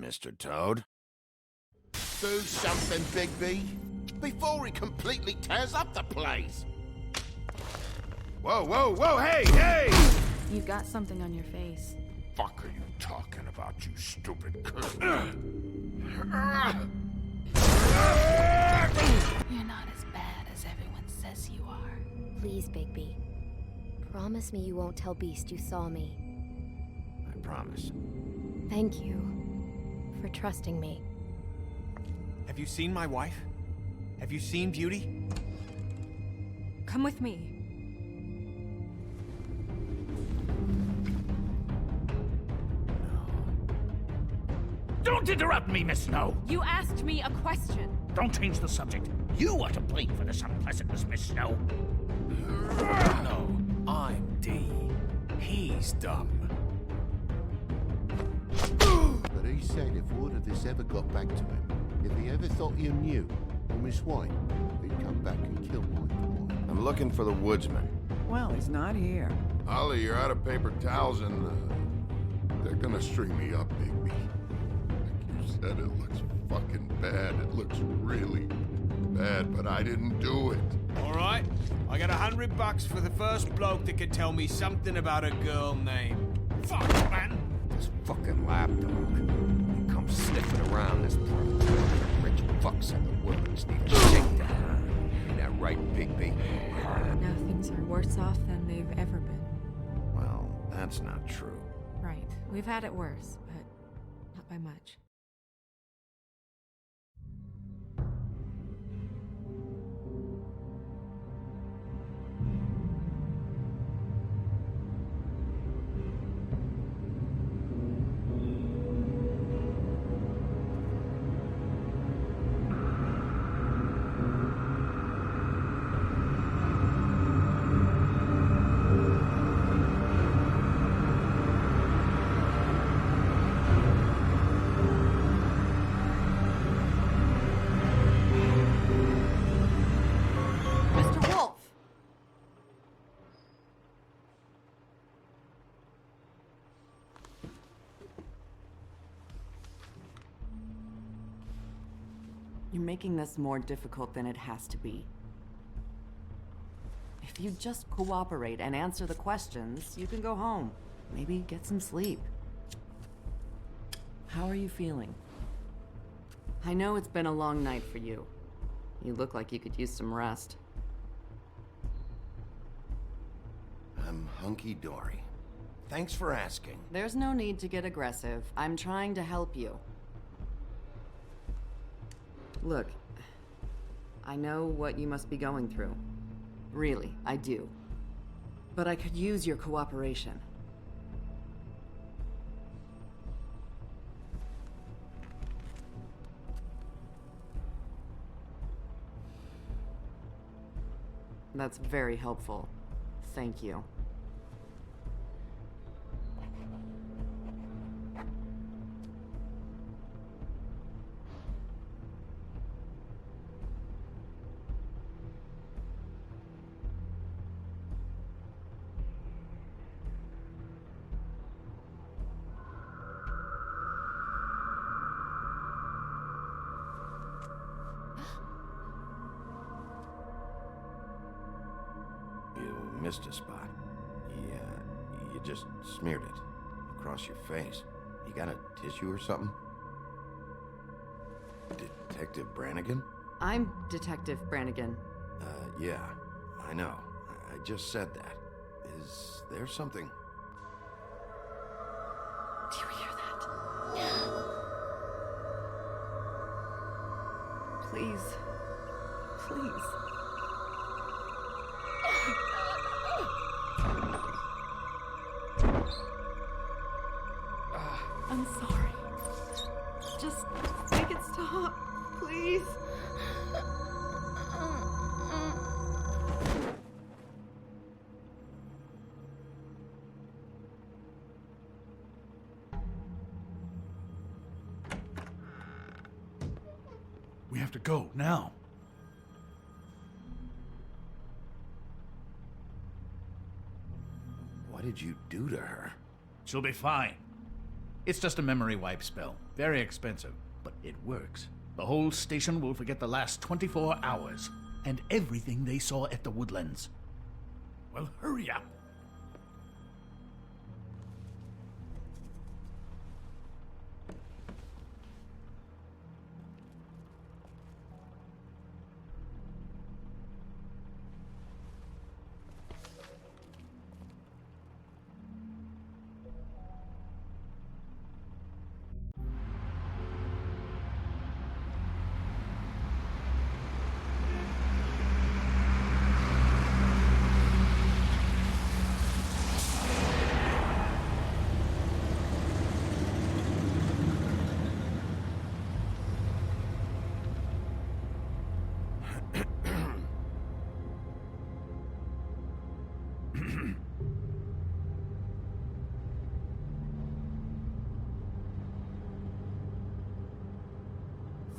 Mr. Toad? Do something, Bigby, before he completely tears up the place. Whoa, whoa, whoa, hey, hey! You've got something on your face. Fuck are you talking about, you stupid cunt? You're not as bad as everyone says you are. Please, Bigby. Promise me you won't tell Beast you saw me. I promise. Thank you for trusting me. Have you seen my wife? Have you seen Beauty? Come with me. Don't interrupt me, Miss Snow! You asked me a question. Don't change the subject. You are to blame for this unpleasantness, Miss Snow. No, I'm D. He's dumb. But he said if word of this ever got back to him, if he ever thought you knew, or Miss White, he'd come back and kill my boy. I'm looking for the woodsman. Well, he's not here. Ollie, you're out of paper towels and they're gonna string me up, Bigby. Like you said, it looks fucking bad. It looks really bad, but I didn't do it. All right, I got $100 for the first bloke that can tell me something about a girl named... Fuck, man! This fucking lapdog. He comes sniffing around this part. Rich fucks in the woods need a shakedown. Ain't that right, Bigby? Now things are worse off than they've ever been. Well, that's not true. Right. We've had it worse, but not by much. You're making this more difficult than it has to be. If you just cooperate and answer the questions, you can go home. Maybe get some sleep. How are you feeling? I know it's been a long night for you. You look like you could use some rest. I'm hunky-dory. Thanks for asking. There's no need to get aggressive. I'm trying to help you. Look, I know what you must be going through. Really, I do. But I could use your cooperation. That's very helpful. Thank you. You missed a spot. You just smeared it across your face. You got a tissue or something? Detective Brannigan? I'm Detective Brannigan. Yeah, I know. I just said that. Is there something? Do you hear that? Please. Please. I'm sorry. Just make it stop, please. We have to go, now. What did you do to her? She'll be fine. It's just a memory wipe spell. Very expensive, but it works. The whole station will forget the last 24 hours and everything they saw at the Woodlands. Well, hurry up.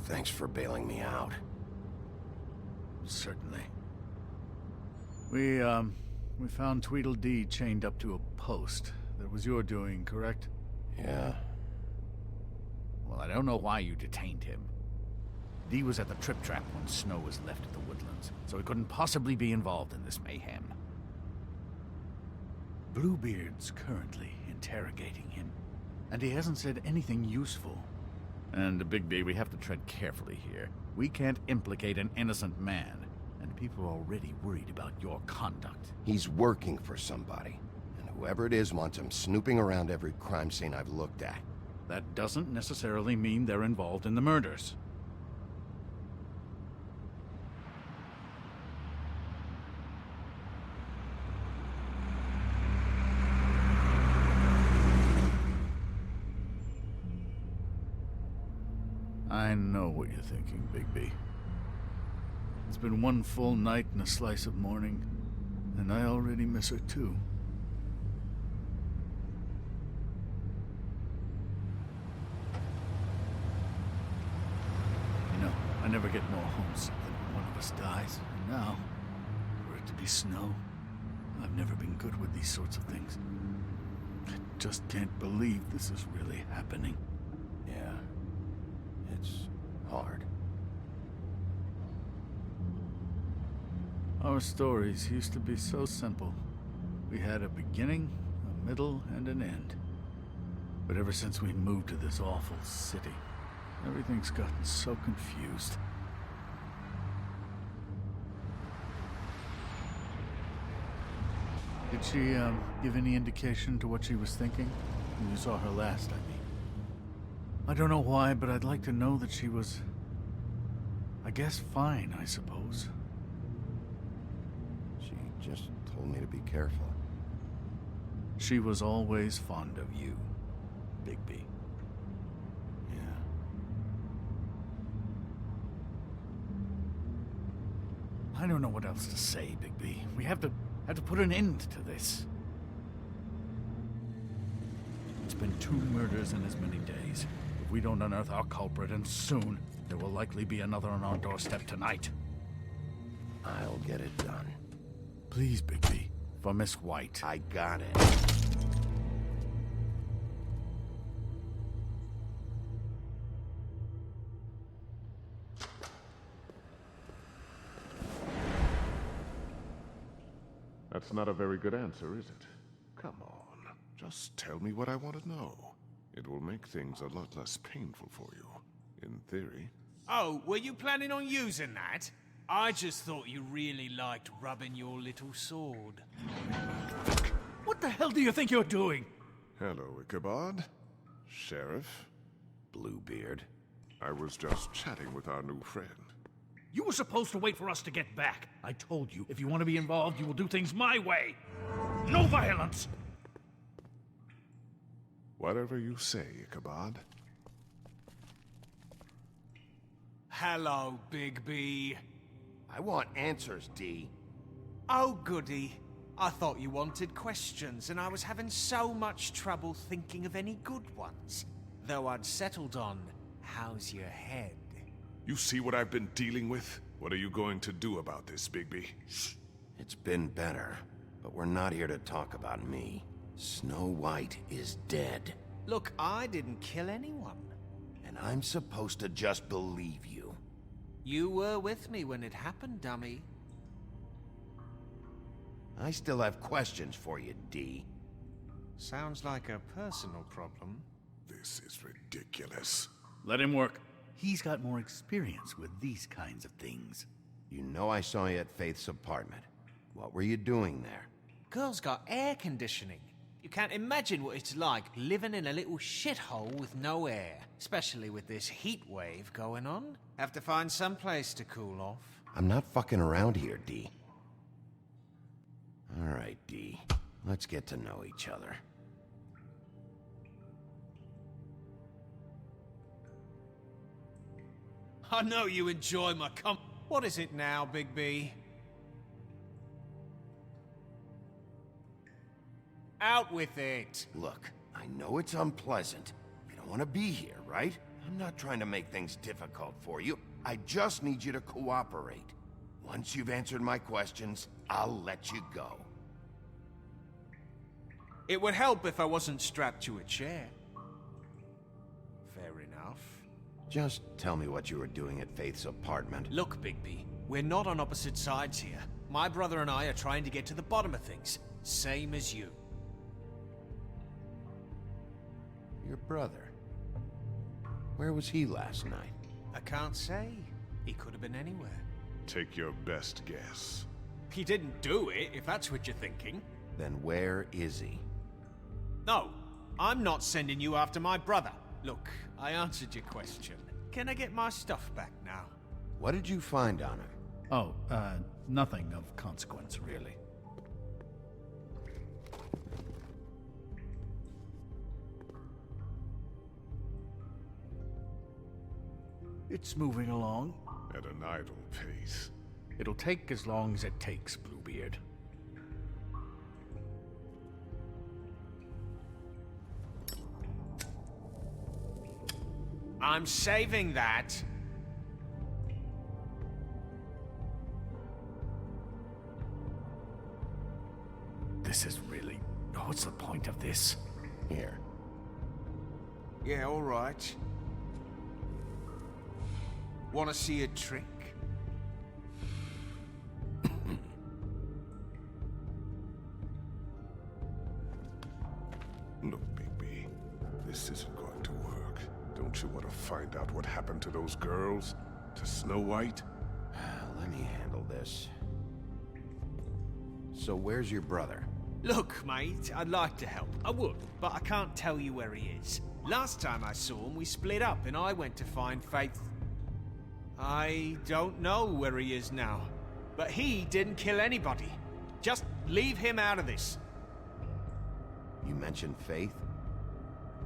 Thanks for bailing me out. Certainly. We found Tweedledee chained up to a post. That was your doing, correct? Yeah. Well, I don't know why you detained him. Dee was at the Trip Trap when Snow was left at the Woodlands, so he couldn't possibly be involved in this mayhem. Bluebeard's currently interrogating him, and he hasn't said anything useful. And, Bigby, we have to tread carefully here. We can't implicate an innocent man, and people are already worried about your conduct. He's working for somebody, and whoever it is wants him snooping around every crime scene I've looked at. That doesn't necessarily mean they're involved in the murders. I know what you're thinking, Bigby. It's been one full night and a slice of morning, and I already miss her too. You know, I never get more homesick than when one of us dies, and now, for it to be Snow, I've never been good with these sorts of things. I just can't believe this is really happening. Yeah. It's hard. Our stories used to be so simple. We had a beginning, a middle, and an end. But ever since we moved to this awful city, everything's gotten so confused. Did she, give any indication to what she was thinking? When you saw her last, I mean. I don't know why, but I'd like to know that she was... I guess fine, I suppose. She just told me to be careful. She was always fond of you, Bigby. Yeah. I don't know what else to say, Bigby. We have to put an end to this. It's been 2 murders in as many days. If we don't unearth our culprit, and soon, there will likely be another on our doorstep tonight. I'll get it done. Please, Bigby, for Miss White. I got it. That's not a very good answer, is it? Come on, just tell me what I want to know. It will make things a lot less painful for you, in theory. Oh, were you planning on using that? I just thought you really liked rubbing your little sword. What the hell do you think you're doing? Hello, Ichabod. Sheriff. Bluebeard. I was just chatting with our new friend. You were supposed to wait for us to get back. I told you, if you want to be involved, you will do things my way. No violence! Whatever you say, Ichabod. Hello, Bigby. I want answers, D. Oh, goody. I thought you wanted questions, and I was having so much trouble thinking of any good ones. Though I'd settled on, how's your head? You see what I've been dealing with? What are you going to do about this, Bigby? It's been better, but we're not here to talk about me. Snow White is dead, Look, I didn't kill anyone. and I'm supposed to just believe you. You were with me when it happened, dummy. I still have questions for you, D. Sounds like a personal problem. This is ridiculous. Let him work. He's got more experience with these kinds of things. You know I saw you at Faith's apartment. What were you doing there? Girl's got air conditioning. You can't imagine what it's like living in a little shithole with no air, especially with this heat wave going on. Have to find some place to cool off. I'm not fucking around here, D. All right, D. Let's get to know each other. I know you enjoy my What is it now, Big B? Out with it! Look, I know it's unpleasant. You don't want to be here, right? I'm not trying to make things difficult for you. I just need you to cooperate. Once you've answered my questions, I'll let you go. It would help if I wasn't strapped to a chair. Fair enough. Just tell me what you were doing at Faith's apartment. Look, Bigby, we're not on opposite sides here. My brother and I are trying to get to the bottom of things. Same as you. Your brother. Where was he last night? I can't say. He could have been anywhere. Take your best guess. He didn't do it, if that's what you're thinking. Then where is he? No, I'm not sending you after my brother. Look, I answered your question. Can I get my stuff back now? What did you find on him? Oh, nothing of consequence, really. It's moving along. At an idle pace. It'll take as long as it takes, Bluebeard. I'm saving that. This is really... What's the point of this? Here. Yeah, all right. Want to see a trick? Look, Bigby, this isn't going to work. Don't you want to find out what happened to those girls? To Snow White? Let me handle this. So where's your brother? Look, mate, I'd like to help. I would, but I can't tell you where he is. Last time I saw him, we split up and I went to find Faith. I don't know where he is now, but he didn't kill anybody. Just leave him out of this. You mentioned Faith?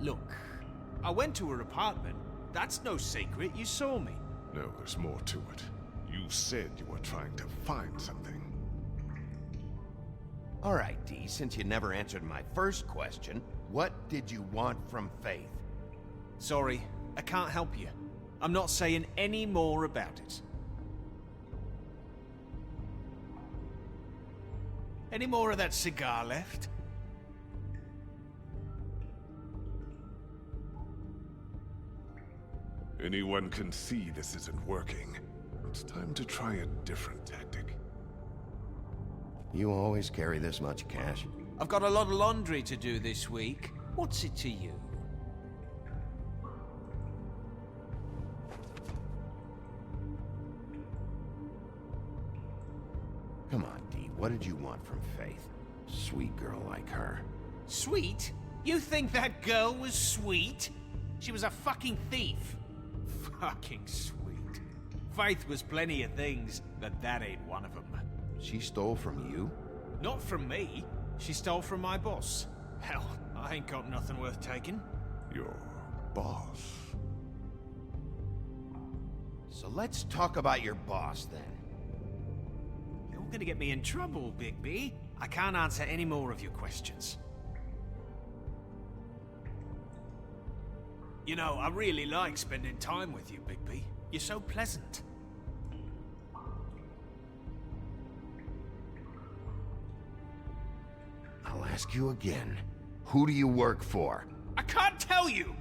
Look, I went to her apartment. That's no secret, you saw me. No, there's more to it. You said you were trying to find something. All right, D, since you never answered my first question, what did you want from Faith? Sorry, I can't help you. I'm not saying any more about it. Any more of that cigar left? Anyone can see this isn't working. It's time to try a different tactic. You always carry this much cash? I've got a lot of laundry to do this week. What's it to you? Come on, D, what did you want from Faith? Sweet girl like her. Sweet? You think that girl was sweet? She was a fucking thief. Fucking sweet. Faith was plenty of things, but that ain't one of them. She stole from you? Not from me. She stole from my boss. Hell, I ain't got nothing worth taking. Your boss. So let's talk about your boss, then. You're gonna get me in trouble, Big B. I can't answer any more of your questions. You know, I really like spending time with you, Big B. You're so pleasant. I'll ask you again. Who do you work for? I can't tell you!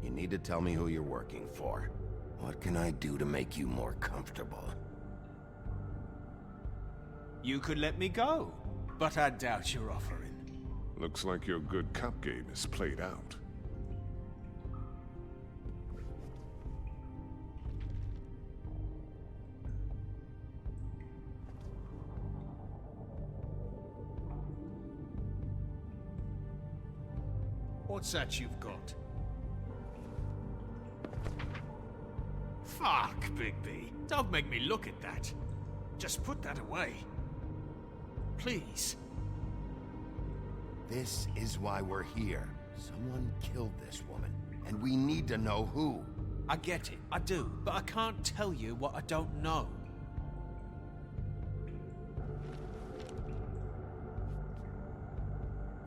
You need to tell me who you're working for. What can I do to make you more comfortable? You could let me go, but I doubt you're offering. Looks like your good cop game is played out. What's that you've got? Fuck, Bigby. Don't make me look at that. Just put that away. Please. This is why we're here. Someone killed this woman, and we need to know who. I get it, I do, but I can't tell you what I don't know.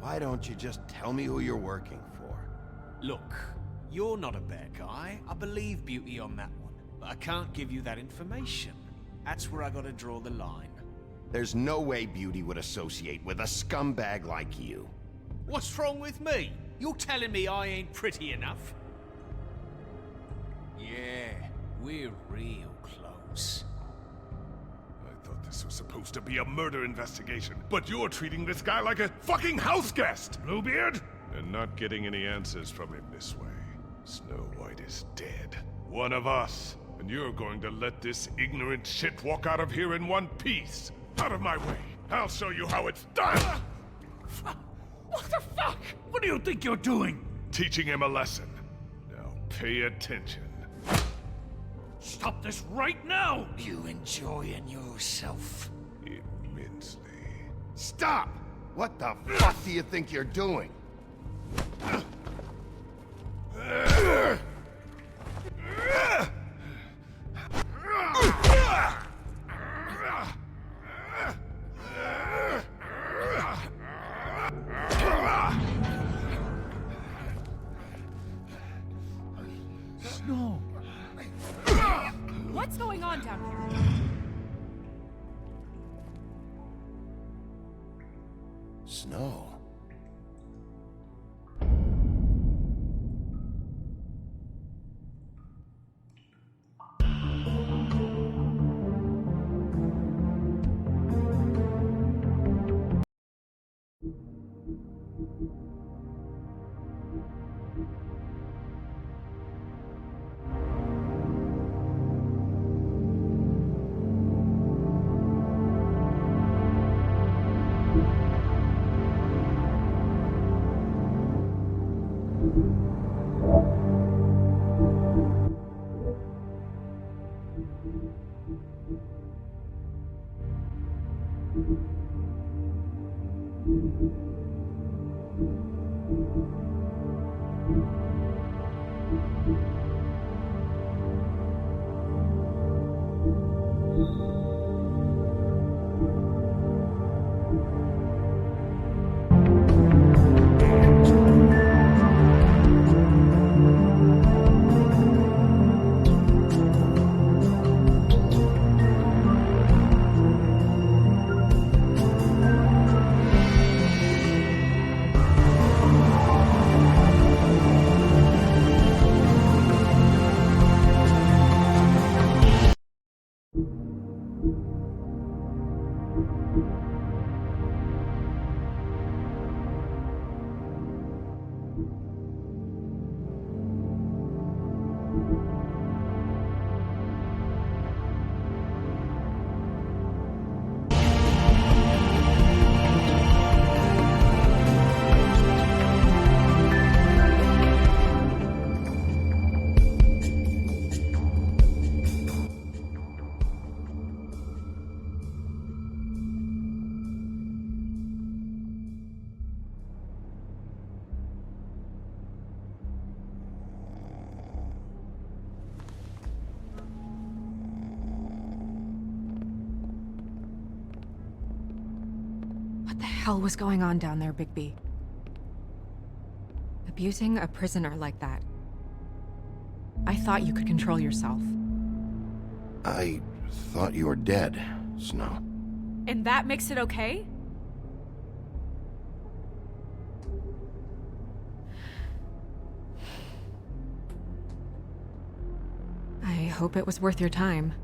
Why don't you just tell me who you're working for? Look, you're not a bad guy. I believe Beauty on that one, but I can't give you that information. That's where I gotta draw the line. There's no way Beauty would associate with a scumbag like you. What's wrong with me? You're telling me I ain't pretty enough? Yeah, we're real close. I thought this was supposed to be a murder investigation, but you're treating this guy like a fucking house guest, Bluebeard! And not getting any answers from him this way. Snow White is dead. One of us. And you're going to let this ignorant shit walk out of here in one piece. Out of my way. I'll show you how it's done! What the fuck? What do you think you're doing? Teaching him a lesson. Now pay attention. Stop this right now! You enjoying yourself? Immensely. Stop! What the fuck do you think you're doing? Snow! What's going on down here? Snow. What the hell was going on down there, Bigby? Abusing a prisoner like that. I thought you could control yourself. I thought you were dead, Snow. And that makes it okay? I hope it was worth your time.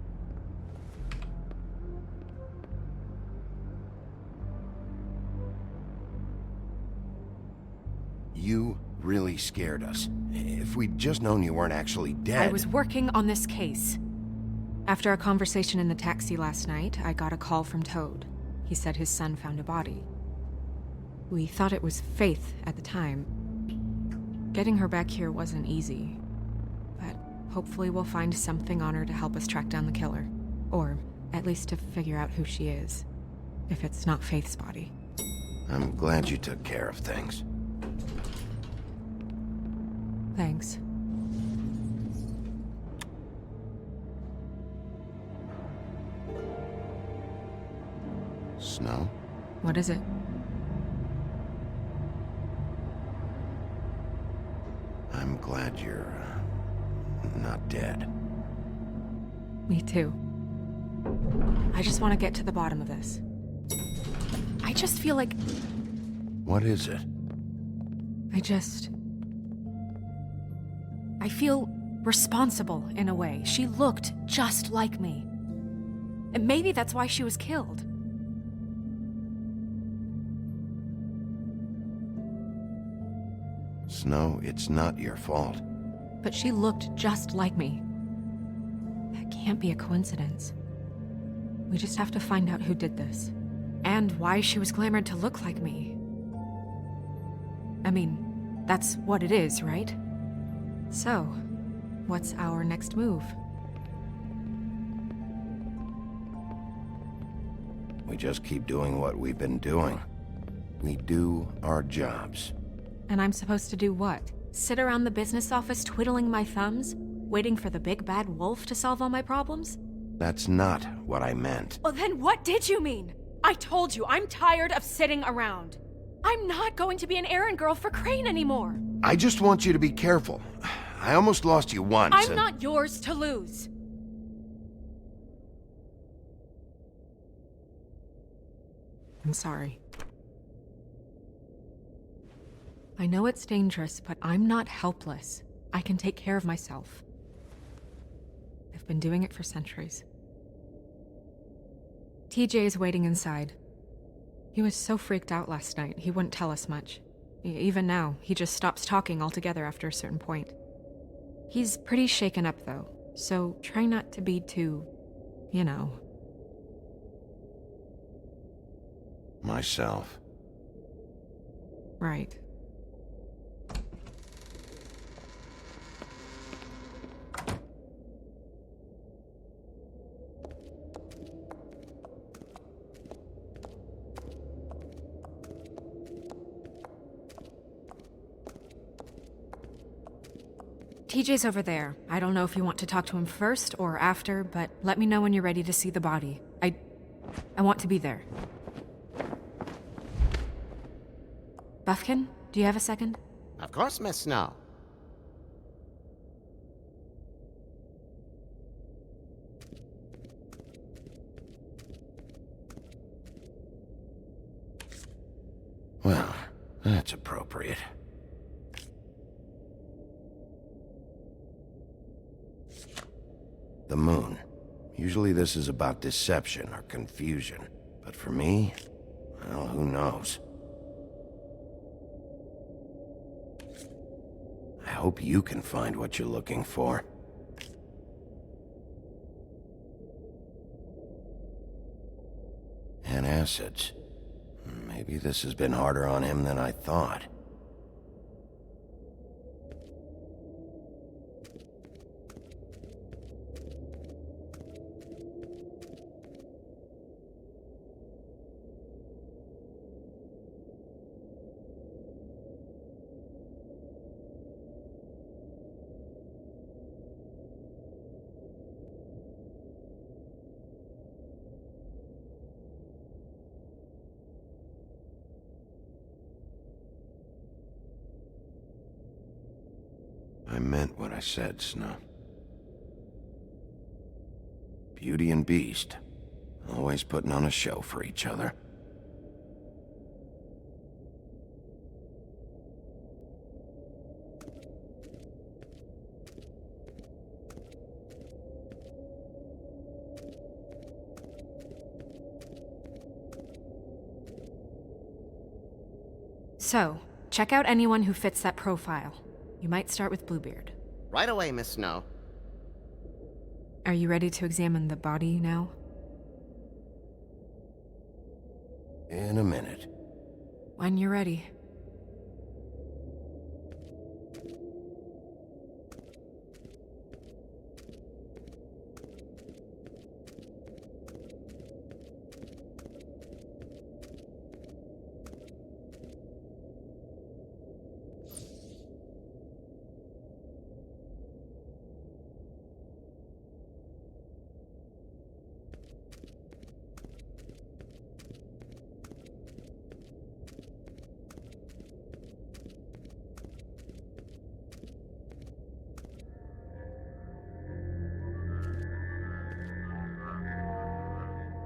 You really scared us. If we'd just known you weren't actually dead... I was working on this case. After our conversation in the taxi last night, I got a call from Toad. He said his son found a body. We thought it was Faith at the time. Getting her back here wasn't easy, but hopefully we'll find something on her to help us track down the killer. Or at least to figure out who she is, if it's not Faith's body. I'm glad you took care of things. Thanks. Snow? What is it? I'm glad you're... not dead. Me too. I just want to get to the bottom of this. I just feel like... What is it? I feel responsible in a way. She looked just like me. And maybe that's why she was killed. Snow, it's not your fault. But she looked just like me. That can't be a coincidence. We just have to find out who did this. And why she was glamored to look like me. I mean, that's what it is, right? So, what's our next move? We just keep doing what we've been doing. We do our jobs. And I'm supposed to do what? Sit around the business office twiddling my thumbs? Waiting for the big bad wolf to solve all my problems? That's not what I meant. Well, then what did you mean? I told you, I'm tired of sitting around. I'm not going to be an errand girl for Crane anymore. I just want you to be careful. I almost lost you once. I'm not yours to lose. I'm sorry. I know it's dangerous, but I'm not helpless. I can take care of myself. I've been doing it for centuries. TJ is waiting inside. He was so freaked out last night, he wouldn't tell us much. Even now, he just stops talking altogether after a certain point. He's pretty shaken up, though, so try not to be too, you know. Myself. Right. TJ's over there. I don't know if you want to talk to him first or after, but let me know when you're ready to see the body. I want to be there. Buffkin, do you have a second? Of course, Miss Snow. Well, that's appropriate. The moon. Usually this is about deception or confusion. But for me, well, who knows? I hope you can find what you're looking for. And acids. Maybe this has been harder on him than I thought. I meant what I said, Snow. Beauty and Beast. Always putting on a show for each other. So, check out anyone who fits that profile. You might start with Bluebeard. Right away, Miss Snow. Are you ready to examine the body now? In a minute. When you're ready.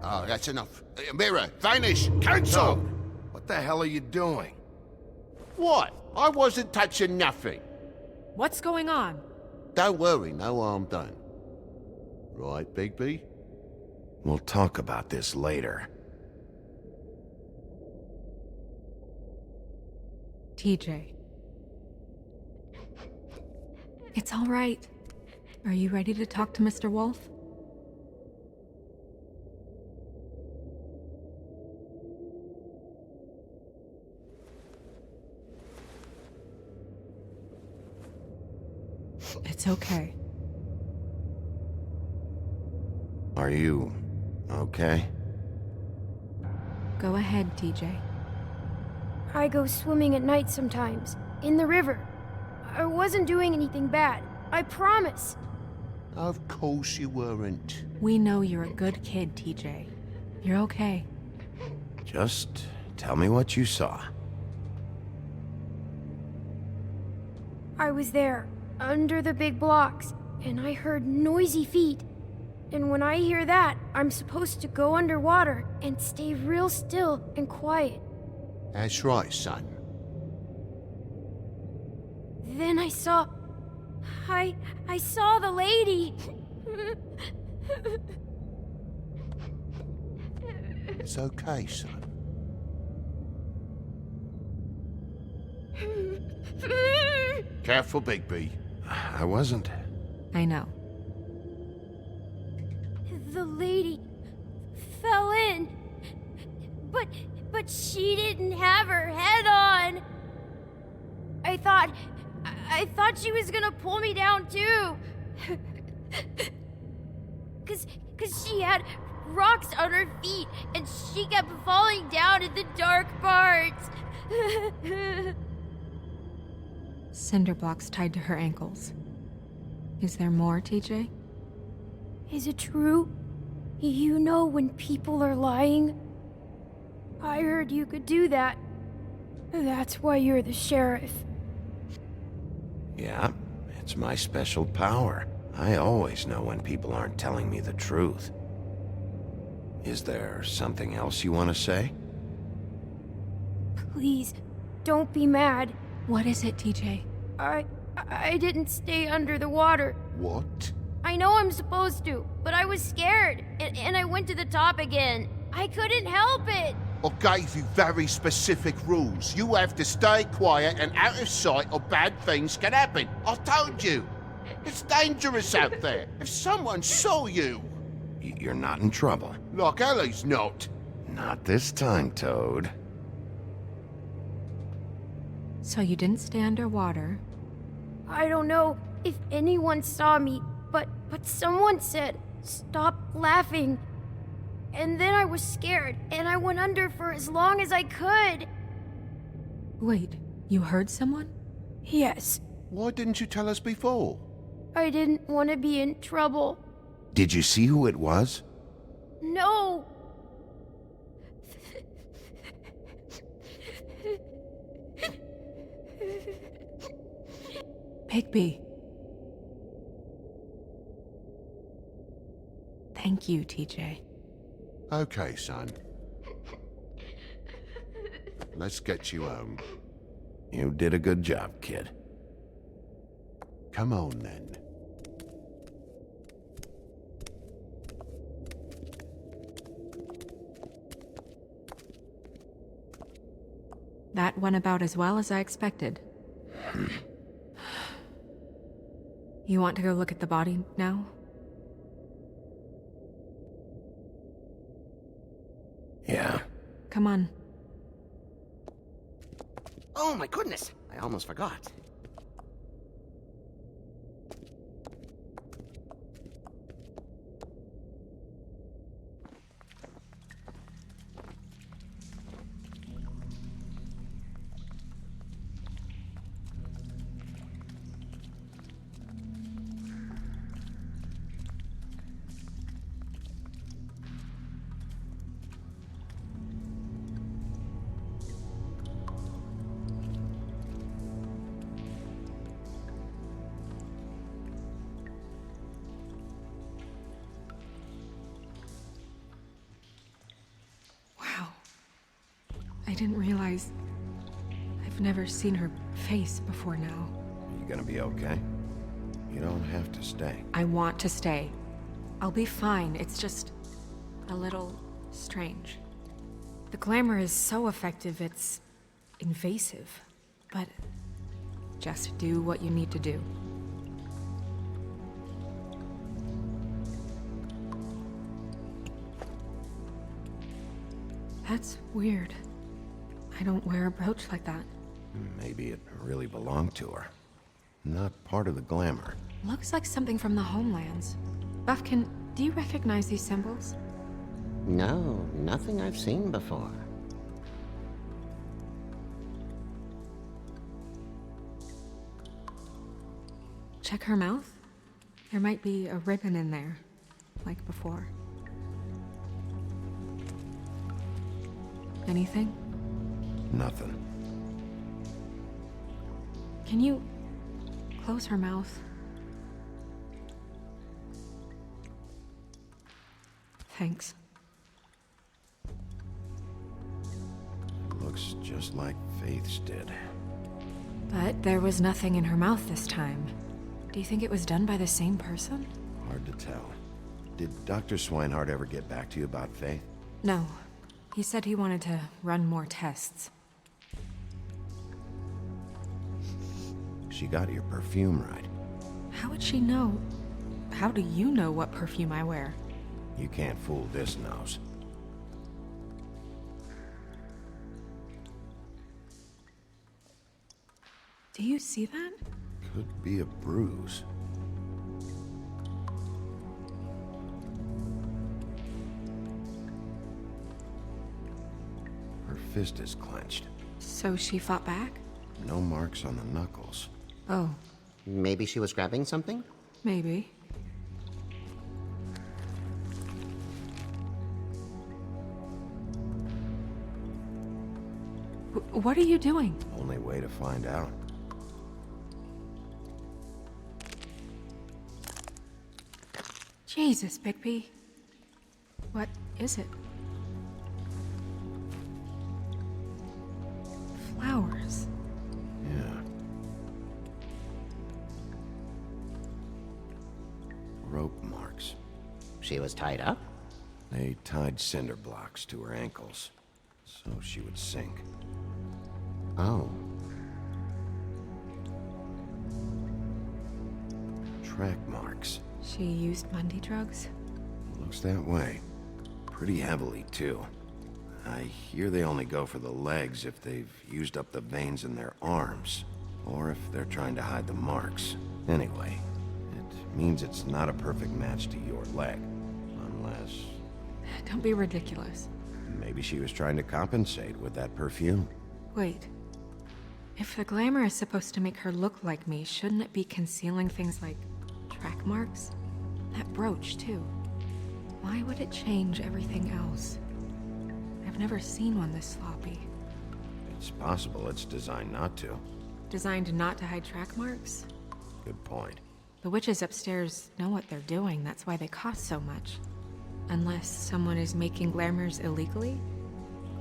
Oh, that's enough. Mirror, vanish, cancel! What the hell are you doing? What? I wasn't touching nothing. What's going on? Don't worry, no harm done. Right, Bigby? We'll talk about this later. TJ. It's all right. Are you ready to talk to Mr. Wolf? It's okay. Are you okay? Go ahead, TJ. I go swimming at night sometimes, in the river. I wasn't doing anything bad, I promise. Of course you weren't. We know you're a good kid, TJ. You're okay. Just tell me what you saw. I was there, under the big blocks, and I heard noisy feet. And when I hear that, I'm supposed to go underwater and stay real still and quiet. That's right, son. Then I saw... I saw the lady. It's okay, son. Careful, Bigby. I wasn't. I know. The lady fell in. But she didn't have her head on. I thought she was gonna pull me down too. Cause she had rocks on her feet and she kept falling down in the dark parts. Cinder blocks tied to her ankles. Is there more, TJ? Is it true? You know when people are lying? I heard you could do that. That's why you're the sheriff. Yeah, it's my special power. I always know when people aren't telling me the truth. Is there something else you want to say? Please, don't be mad. What is it, TJ? I didn't stay under the water. What? I know I'm supposed to, but I was scared, and I went to the top again. I couldn't help it. I gave you very specific rules. You have to stay quiet and out of sight or bad things can happen. I told you. It's dangerous out there. If someone saw you... You're not in trouble. Like Ellie's not. Not this time, Toad. So you didn't stay underwater. I don't know if anyone saw me, but someone said, "Stop laughing." And then I was scared, and I went under for as long as I could. Wait, you heard someone? Yes. Why didn't you tell us before? I didn't want to be in trouble. Did you see who it was? No! Bigby. Thank you, TJ. Okay, son. Let's get you home. You did a good job, kid. Come on, then. That went about as well as I expected. You want to go look at the body now? Yeah. Come on. Oh my goodness, I almost forgot. Wow. I didn't realize... I've never seen her face before now. You gonna be okay? You don't have to stay. I want to stay. I'll be fine. It's just... a little... strange. The glamour is so effective, it's... invasive. But... just do what you need to do. That's weird. I don't wear a brooch like that. Maybe it really belonged to her. Not part of the glamour. Looks like something from the homelands. Buffkin, do you recognize these symbols? No, nothing I've seen before. Check her mouth. There might be a ribbon in there, like before. Anything? Nothing. Can you close her mouth? Thanks. Looks just like Faith's did. But there was nothing in her mouth this time. Do you think it was done by the same person? Hard to tell. Did Dr. Swinehart ever get back to you about Faith? No. He said he wanted to run more tests. She got your perfume right. How would she know? How do you know what perfume I wear? You can't fool this nose. Do you see that? Could be a bruise. Her fist is clenched. So she fought back? No marks on the knuckles. Oh, Maybe she was grabbing something? maybe. What are you doing? Only way to find out. Jesus, Bigby. What is it? Flowers. Yeah. Rope marks. She was tied up? They tied cinder blocks to her ankles, so she would sink. Oh. Track marks. She used Mundy drugs? Looks that way. Pretty heavily, too. I hear they only go for the legs if they've used up the veins in their arms, or if they're trying to hide the marks. Anyway, it means it's not a perfect match to your leg, unless... Don't be ridiculous. maybe she was trying to compensate with that perfume. Wait. If the glamour is supposed to make her look like me, shouldn't it be concealing things like track marks? That brooch, too. Why would it change everything else? I've never seen one this sloppy. It's possible it's designed not to. Designed not to hide track marks? Good point. The witches upstairs know what they're doing, that's why they cost so much. Unless someone is making glamours illegally?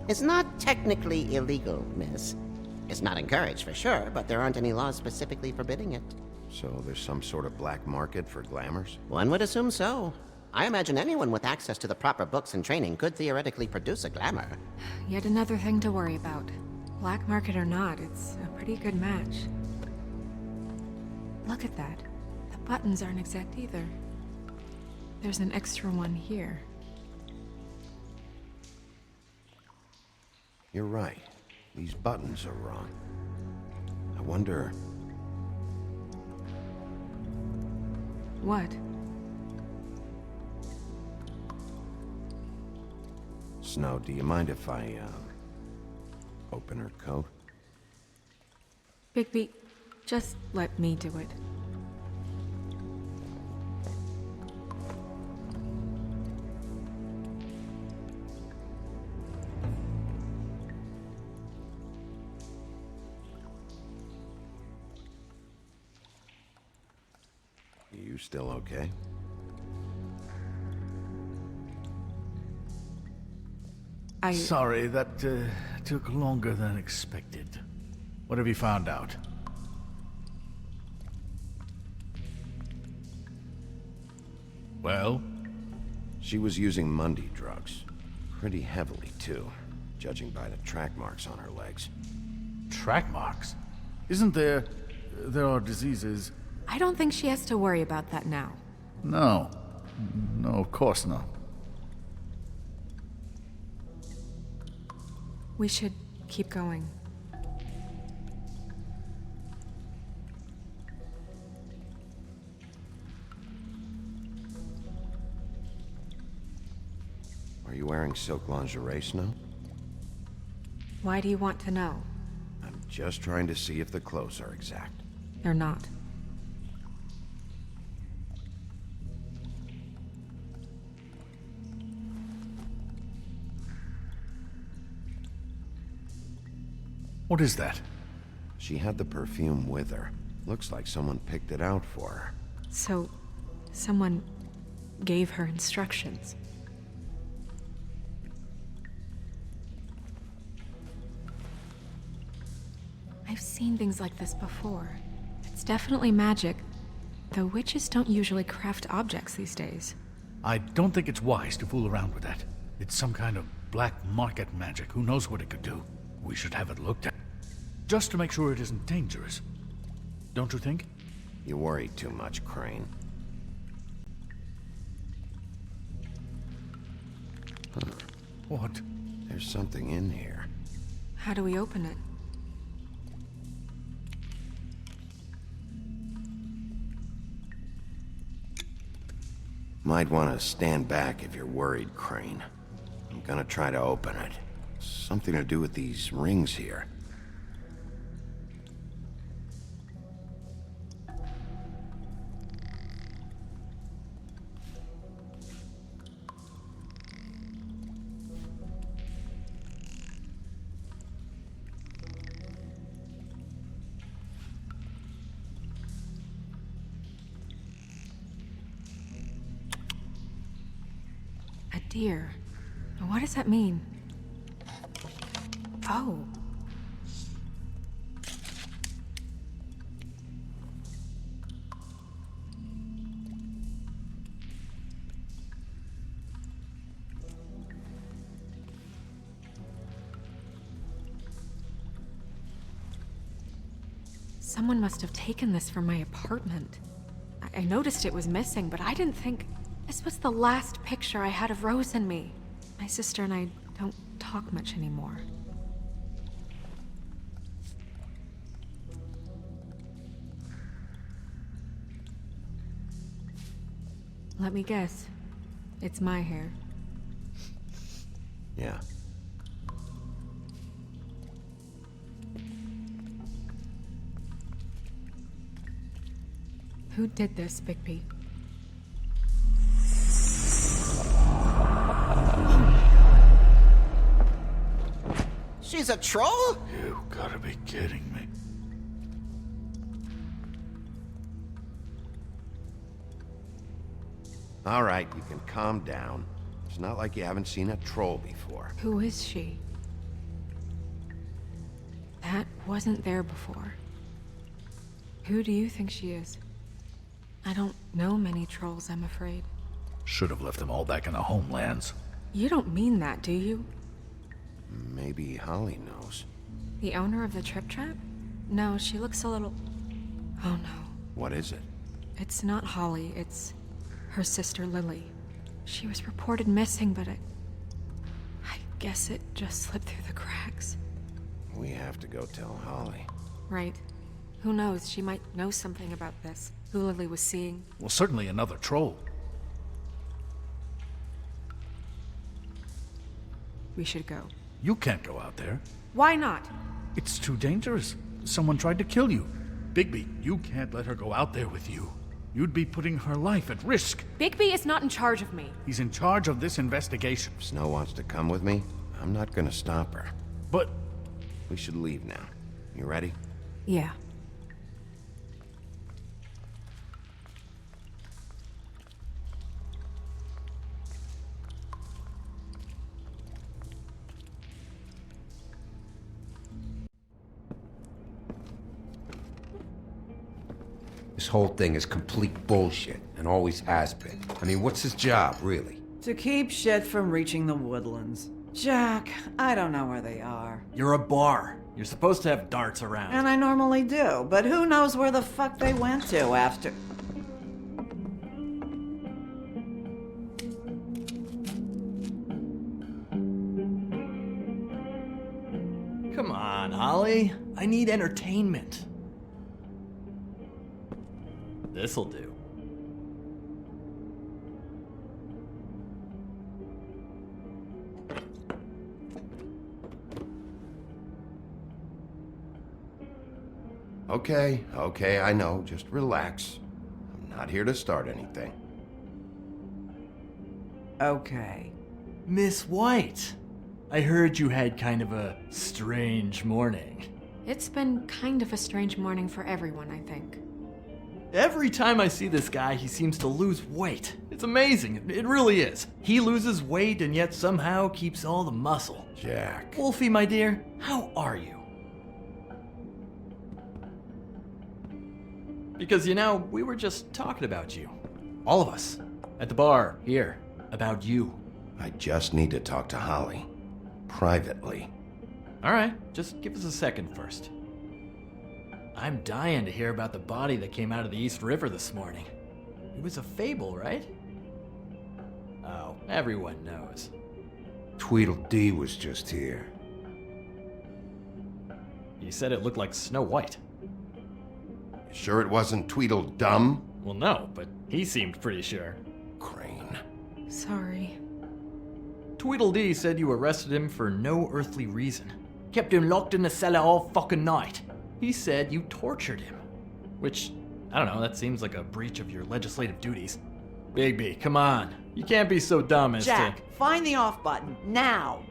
It's not technically illegal, miss. It's not encouraged for sure, but there aren't any laws specifically forbidding it. So there's some sort of black market for glamours? One would assume so. I imagine anyone with access to the proper books and training could theoretically produce a glamour. Yet another thing to worry about. Black market or not, it's a pretty good match. Look at that. The buttons aren't exact either. There's an extra one here. You're right. These buttons are wrong. I wonder... What? Snow, do you mind if I, open her coat? Bigby, just let me do it. You still okay? Sorry, that took longer than expected. What have you found out? Well? She was using Mundy drugs. Pretty heavily, too, judging by the track marks on her legs. Track marks? Isn't there... there are diseases... I don't think she has to worry about that now. No. No, of course not. We should keep going. Are you wearing silk lingerie, Snow? Why do you want to know? I'm just trying to see if the clothes are exact. They're not. What is that? She had the perfume with her. Looks like someone picked it out for her. So, someone gave her instructions. I've seen things like this before. It's definitely magic, though witches don't usually craft objects these days. I don't think it's wise to fool around with that. It's some kind of black market magic. Who knows what it could do? We should have it looked at. Just to make sure it isn't dangerous. Don't you think? You worry too much, Crane. Huh. What? There's something in here. How do we open it? Might want to stand back if you're worried, Crane. I'm gonna try to open it. Something to do with these rings here. A deer. What does that mean? Oh. Someone must have taken this from my apartment. I noticed it was missing, but I didn't think... This was the last picture I had of Rose and me. My sister and I don't talk much anymore. Let me guess. It's my hair. Yeah. Who did this, Bigby? She's a troll? You gotta be kidding me. All right, you can calm down. It's not like you haven't seen a troll before. Who is she? That wasn't there before. Who do you think she is? I don't know many trolls, I'm afraid. Should have left them all back in the homelands. You don't mean that, do you? Maybe Holly knows. The owner of the Trip Trap? No, she looks a little... Oh no. What is it? It's not Holly, it's her sister Lily. She was reported missing, but I guess it just slipped through the cracks. We have to go tell Holly. Right. Who knows, she might know something about this. Who Lily was seeing. Well, certainly another troll. We should go. You can't go out there. Why not? It's too dangerous. Someone tried to kill you. Bigby, you can't let her go out there with you. You'd be putting her life at risk. Bigby is not in charge of me. He's in charge of this investigation. If Snow wants to come with me, I'm not gonna stop her. But... We should leave now. You ready? Yeah. This whole thing is complete bullshit, and always has been. I mean, what's his job, really? To keep shit from reaching the woodlands. Jack, I don't know where they are. You're a bar. You're supposed to have darts around. And I normally do, but who knows where the fuck they went to after... Come on, Holly. I need entertainment. This'll do. Okay, I know. Just relax. I'm not here to start anything. Okay. Miss White, I heard you had kind of a strange morning. It's been kind of a strange morning for everyone, I think. Every time I see this guy, he seems to lose weight. It's amazing. It really is. He loses weight and yet somehow keeps all the muscle. Jack. Wolfie, my dear, how are you? Because, you know, we were just talking about you. All of us. At the bar, here. About you. I just need to talk to Holly. Privately. Alright, just give us a second first. I'm dying to hear about the body that came out of the East River this morning. It was a fable, right? Oh, everyone knows. Tweedledee was just here. He said it looked like Snow White. Sure it wasn't Tweedledum? Well, no, but he seemed pretty sure. Crane. Sorry. Tweedledee said you arrested him for no earthly reason. Kept him locked in the cellar all fucking night. He said you tortured him. Which, I don't know, that seems like a breach of your legislative duties. Bigby, come on. You can't be so dumb as Jack, to... find the off button, now!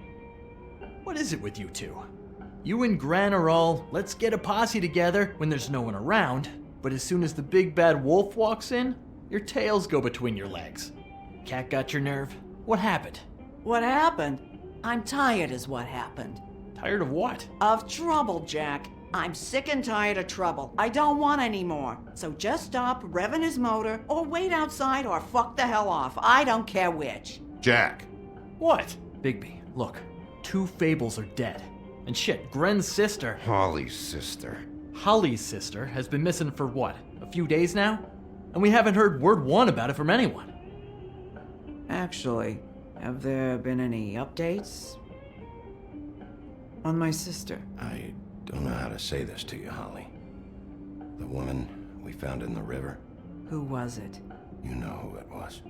What is it with you two? You and Gran are all, let's get a posse together when there's no one around, but as soon as the big bad wolf walks in, your tails go between your legs. Cat got your nerve? What happened? What happened? I'm tired is what happened. Tired of what? Of trouble, Jack. I'm sick and tired of trouble. I don't want any more. So just stop revving his motor, or wait outside, or fuck the hell off. I don't care which. Jack. What? Bigby, look. 2 fables are dead. And shit, Gren's sister... Holly's sister. Holly's sister has been missing for what? A few days now? And we haven't heard word one about it from anyone. Actually, have there been any updates? On my sister? I don't know how to say this to you, Holly. The woman we found in the river. Who was it? You know who it was.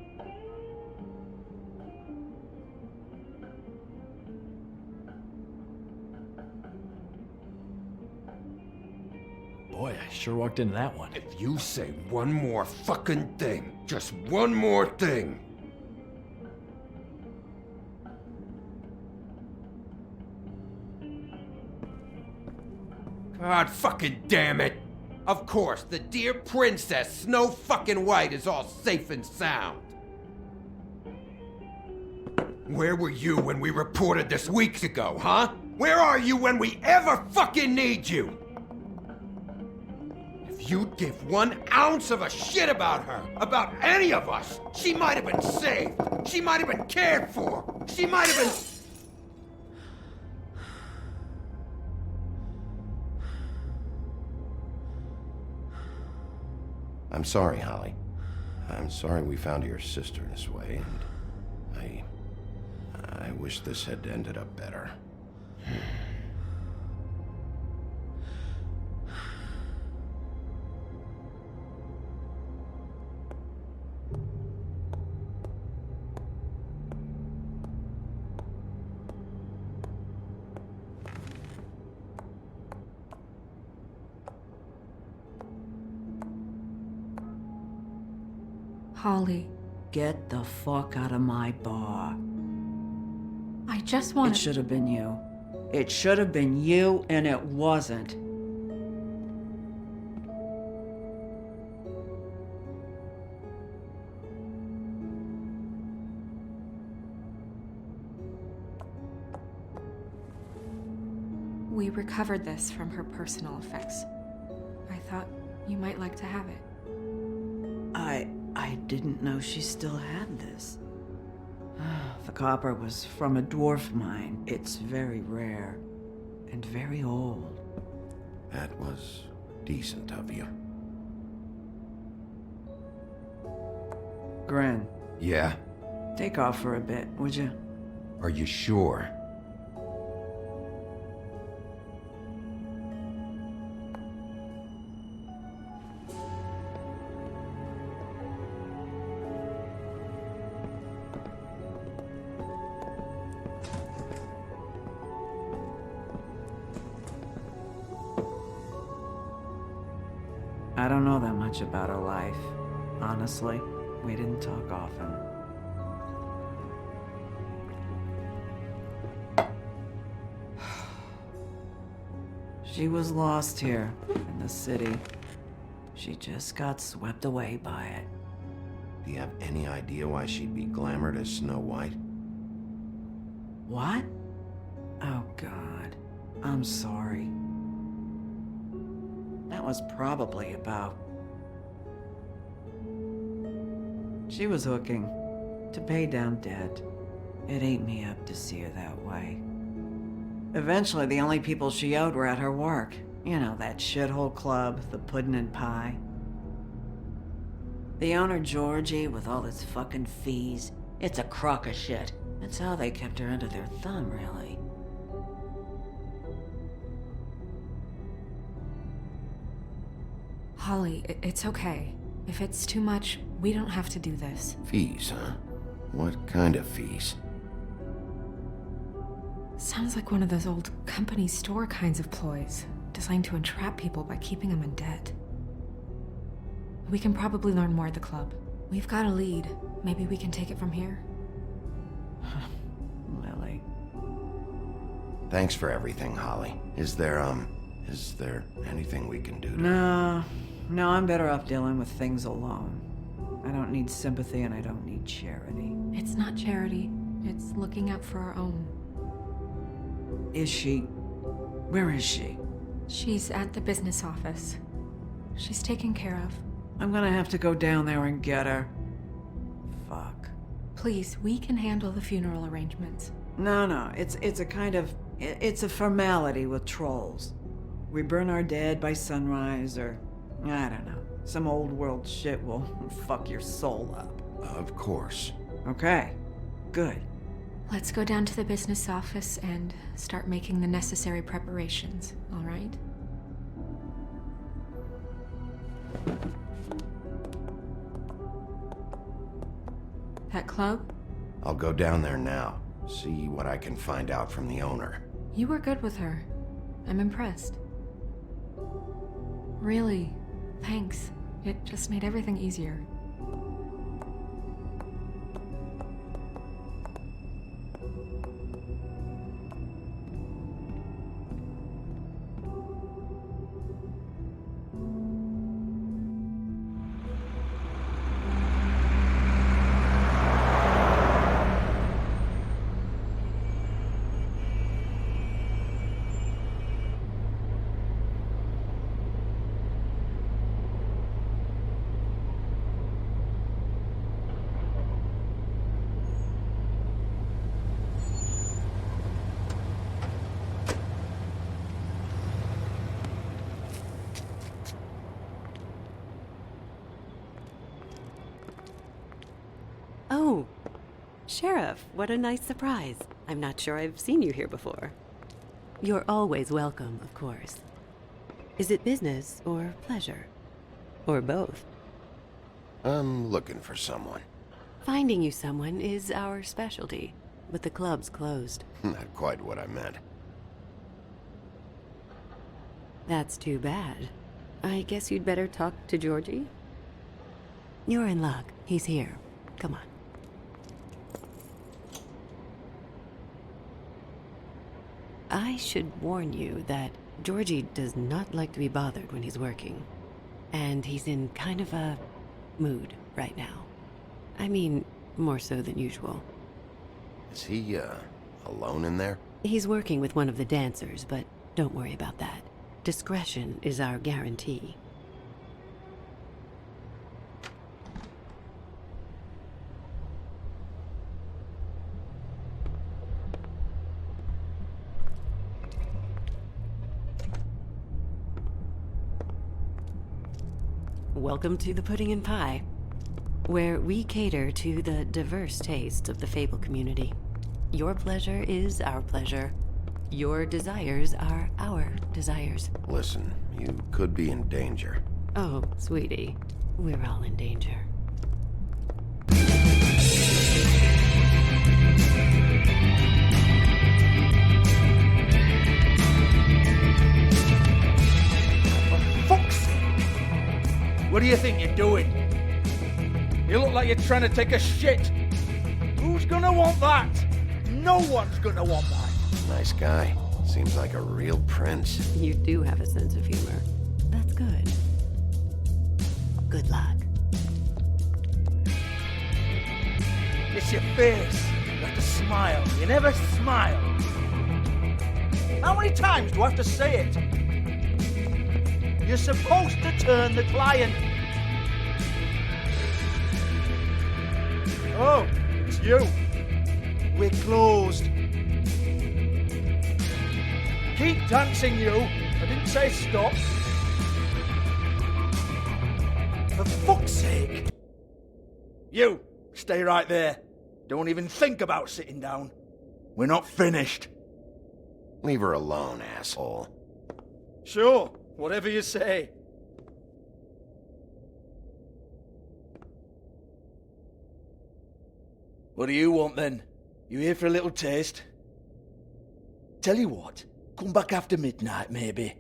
Boy, I sure walked into that one. If you say one more fucking thing, just one more thing. God fucking damn it! Of course, the dear princess Snow fucking White is all safe and sound. Where were you when we reported this weeks ago, huh? Where are you when we ever fucking need you? If you'd give 1 ounce of a shit about her, about any of us, she might have been saved. She might have been cared for. She might have been... I'm sorry, Holly. I'm sorry we found your sister this way, and I wish this had ended up better. Holly, Get the fuck out of my bar. I just want It should have been you. It should have been you, and it wasn't. We recovered this from her personal effects. I thought you might like to have it. I didn't know she still had this. The copper was from a dwarf mine. It's very rare and very old. That was decent of you. Gren, Yeah? take off for a bit, would you? Are you sure? I don't know that much about her life. Honestly, we didn't talk often. She was lost here in the city. She just got swept away by it. Do you have any idea why she'd be glamored as Snow White? What? Oh, God. I'm sorry. That was probably about... She was hooking to pay down debt. It ate me up to see her that way. Eventually, the only people she owed were at her work. You know, that shithole club, the Puddin' and Pie. The owner, Georgie, with all his fucking fees, it's a crock of shit. That's how they kept her under their thumb, really. Holly, it's okay. If it's too much, we don't have to do this. Fees, huh? What kind of fees? Sounds like one of those old company store kinds of ploys, designed to entrap people by keeping them in debt. We can probably learn more at the club. We've got a lead. Maybe we can take it from here? Lily. Thanks for everything, Holly. Is there anything we can do to... No, I'm better off dealing with things alone. I don't need sympathy and I don't need charity. It's not charity. It's looking out for our own. Is she? Where is she? She's at the business office. She's taken care of. I'm gonna have to go down there and get her. Fuck. Please, we can handle the funeral arrangements. No, it's a kind of... It's a formality with trolls. We burn our dead by sunrise, or... I don't know. Some old world shit will fuck your soul up. Of course. Okay. Good. Let's go down to the business office and start making the necessary preparations, all right? That club? I'll go down there now. See what I can find out from the owner. You were good with her. I'm impressed. Really, thanks. It just made everything easier. Sheriff, what a nice surprise. I'm not sure I've seen you here before. You're always welcome, of course. Is it business or pleasure? Or both? I'm looking for someone. Finding you someone is our specialty, but the club's closed. Not quite what I meant. That's too bad. I guess you'd better talk to Georgie? You're in luck. He's here. Come on. I should warn you that Georgie does not like to be bothered when he's working. And he's in kind of a mood right now. I mean, more so than usual. Is he, alone in there? He's working with one of the dancers, but don't worry about that. Discretion is our guarantee. Welcome to the Pudding and Pie, where we cater to the diverse tastes of the Fable community. Your pleasure is our pleasure. Your desires are our desires. Listen, you could be in danger. Oh, sweetie, we're all in danger. Fuck's sake! What do you think you're doing? You look like you're trying to take a shit. Who's gonna want that? No one's gonna want that. Nice guy. Seems like a real prince. You do have a sense of humor. That's good. Good luck. It's your face. You have to smile. You never smile. How many times do I have to say it? You're supposed to turn the client. Oh, it's you. We're closed. Keep dancing, you. I didn't say stop. For fuck's sake. You, stay right there. Don't even think about sitting down. We're not finished. Leave her alone, asshole. Sure, whatever you say. What do you want then? You here for a little taste? Tell you what, come back after midnight maybe.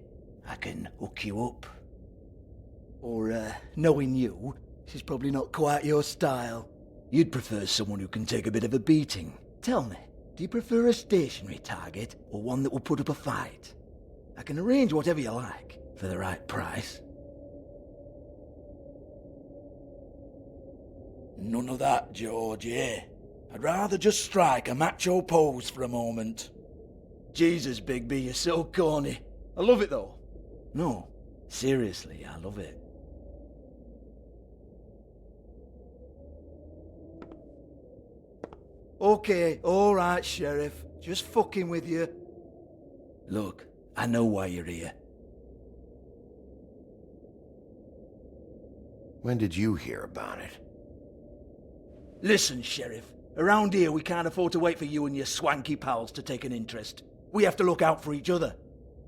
I can hook you up. Or, knowing you, she's probably not quite your style. You'd prefer someone who can take a bit of a beating. Tell me, do you prefer a stationary target or one that will put up a fight? I can arrange whatever you like for the right price. None of that, George, eh? I'd rather just strike a macho pose for a moment. Jesus, Bigby, you're so corny. I love it, though. No, seriously, I love it. Okay, alright, Sheriff. Just fucking with you. Look, I know why you're here. When did you hear about it? Listen, Sheriff. Around here, we can't afford to wait for you and your swanky pals to take an interest. We have to look out for each other.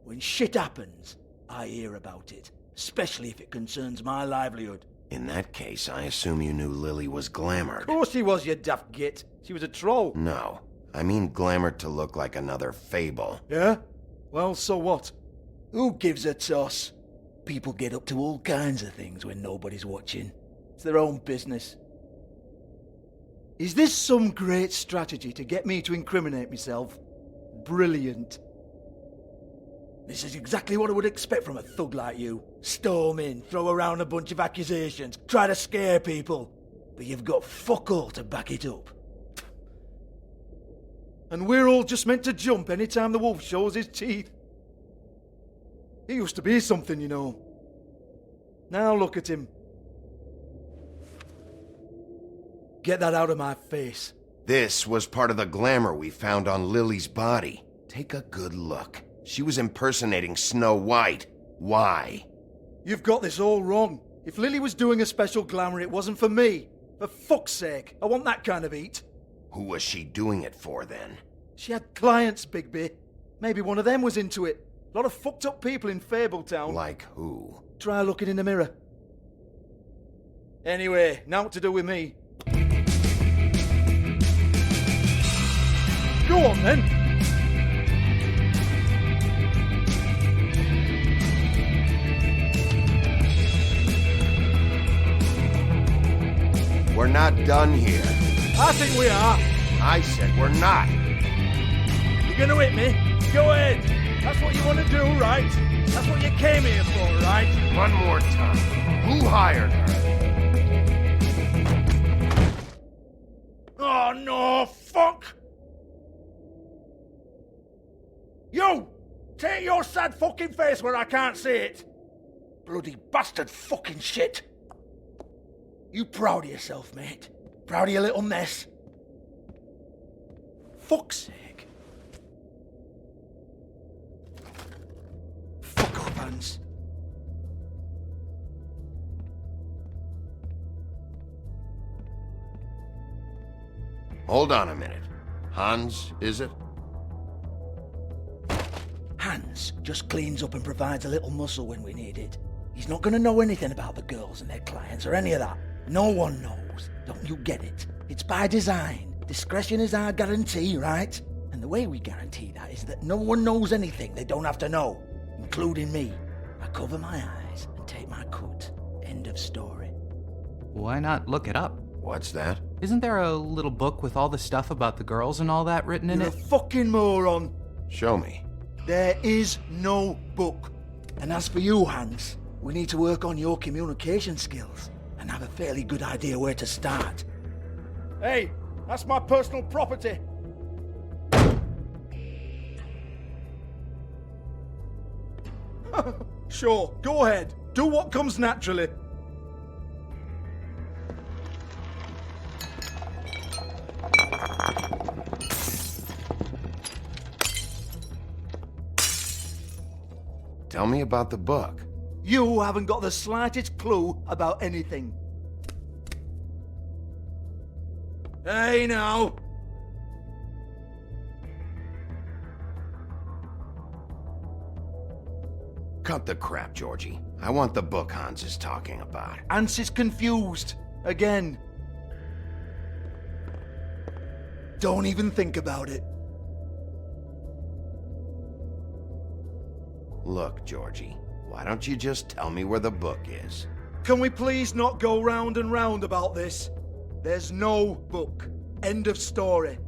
When shit happens, I hear about it. Especially if it concerns my livelihood. In that case, I assume you knew Lily was glamored. Of course she was, you daft git. She was a troll. No, I mean glamored to look like another Fable. Yeah? Well, so what? Who gives a toss? People get up to all kinds of things when nobody's watching. It's their own business. Is this some great strategy to get me to incriminate myself? Brilliant. This is exactly what I would expect from a thug like you. Storm in, throw around a bunch of accusations, try to scare people. But you've got fuck all to back it up. And we're all just meant to jump any time the wolf shows his teeth. He used to be something, you know. Now look at him. Get that out of my face. This was part of the glamour we found on Lily's body. Take a good look. She was impersonating Snow White. Why? You've got this all wrong. If Lily was doing a special glamour, it wasn't for me. For fuck's sake, I want that kind of eat. Who was she doing it for then? She had clients, Bigby. Maybe one of them was into it. A lot of fucked up people in Fabletown. Like who? Try looking in the mirror. Anyway, now what to do with me. Go on then. We're not done here. I think we are. I said we're not. You're gonna hit me? Go ahead. That's what you want to do, right? That's what you came here for, right? One more time. Who hired her? Oh no, fuck! You! Take your sad fucking face where I can't see it! Bloody bastard fucking shit! You proud of yourself, mate? Proud of your little mess? Fuck's sake. Fuck off, Hans. Hold on a minute. Hans, is it? Hans just cleans up and provides a little muscle when we need it. He's not gonna know anything about the girls and their clients or any of that. No one knows. Don't you get it? It's by design. Discretion is our guarantee, right? And the way we guarantee that is that no one knows anything they don't have to know, including me. I cover my eyes and take my cut. End of story. Why not look it up? What's that? Isn't there a little book with all the stuff about the girls and all that written in You're it? a fucking moron. Show me. There is no book. And as for you, Hans, we need to work on your communication skills and have a fairly good idea where to start. Hey, that's my personal property. Sure, go ahead. Do what comes naturally. Tell me about the book. You haven't got the slightest clue about anything. Hey, now. Cut the crap, Georgie. I want the book Hans is talking about. Hans is confused. Again. Don't even think about it. Look, Georgie, why don't you just tell me where the book is? Can we please not go round and round about this? There's no book. End of story.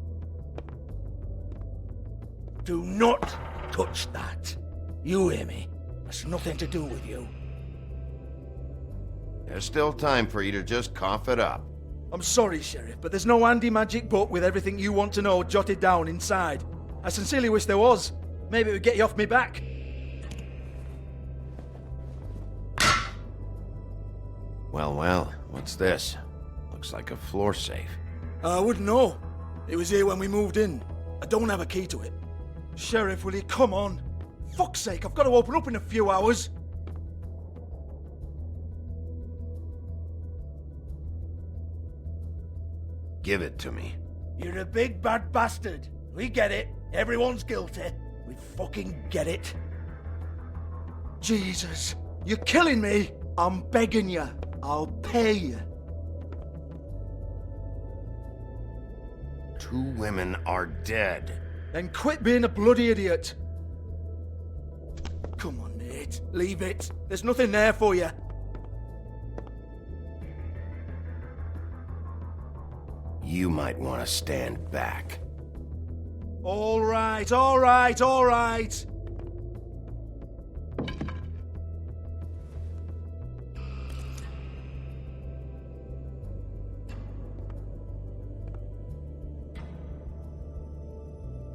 Do not touch that. You hear me? That's nothing to do with you. There's still time for you to just cough it up. I'm sorry, Sheriff, but there's no handy magic book with everything you want to know jotted down inside. I sincerely wish there was. Maybe it would get you off me back. Well, what's this? Looks like a floor safe. I wouldn't know. It was here when we moved in. I don't have a key to it. Sheriff, will you come on? Fuck's sake, I've got to open up in a few hours. Give it to me. You're a big bad bastard. We get it. Everyone's guilty. We fucking get it. Jesus, you're killing me. I'm begging you. I'll pay you. 2 women are dead. Then quit being a bloody idiot. Come on, mate. Leave it. There's nothing there for you. You might want to stand back. All right, all right, all right.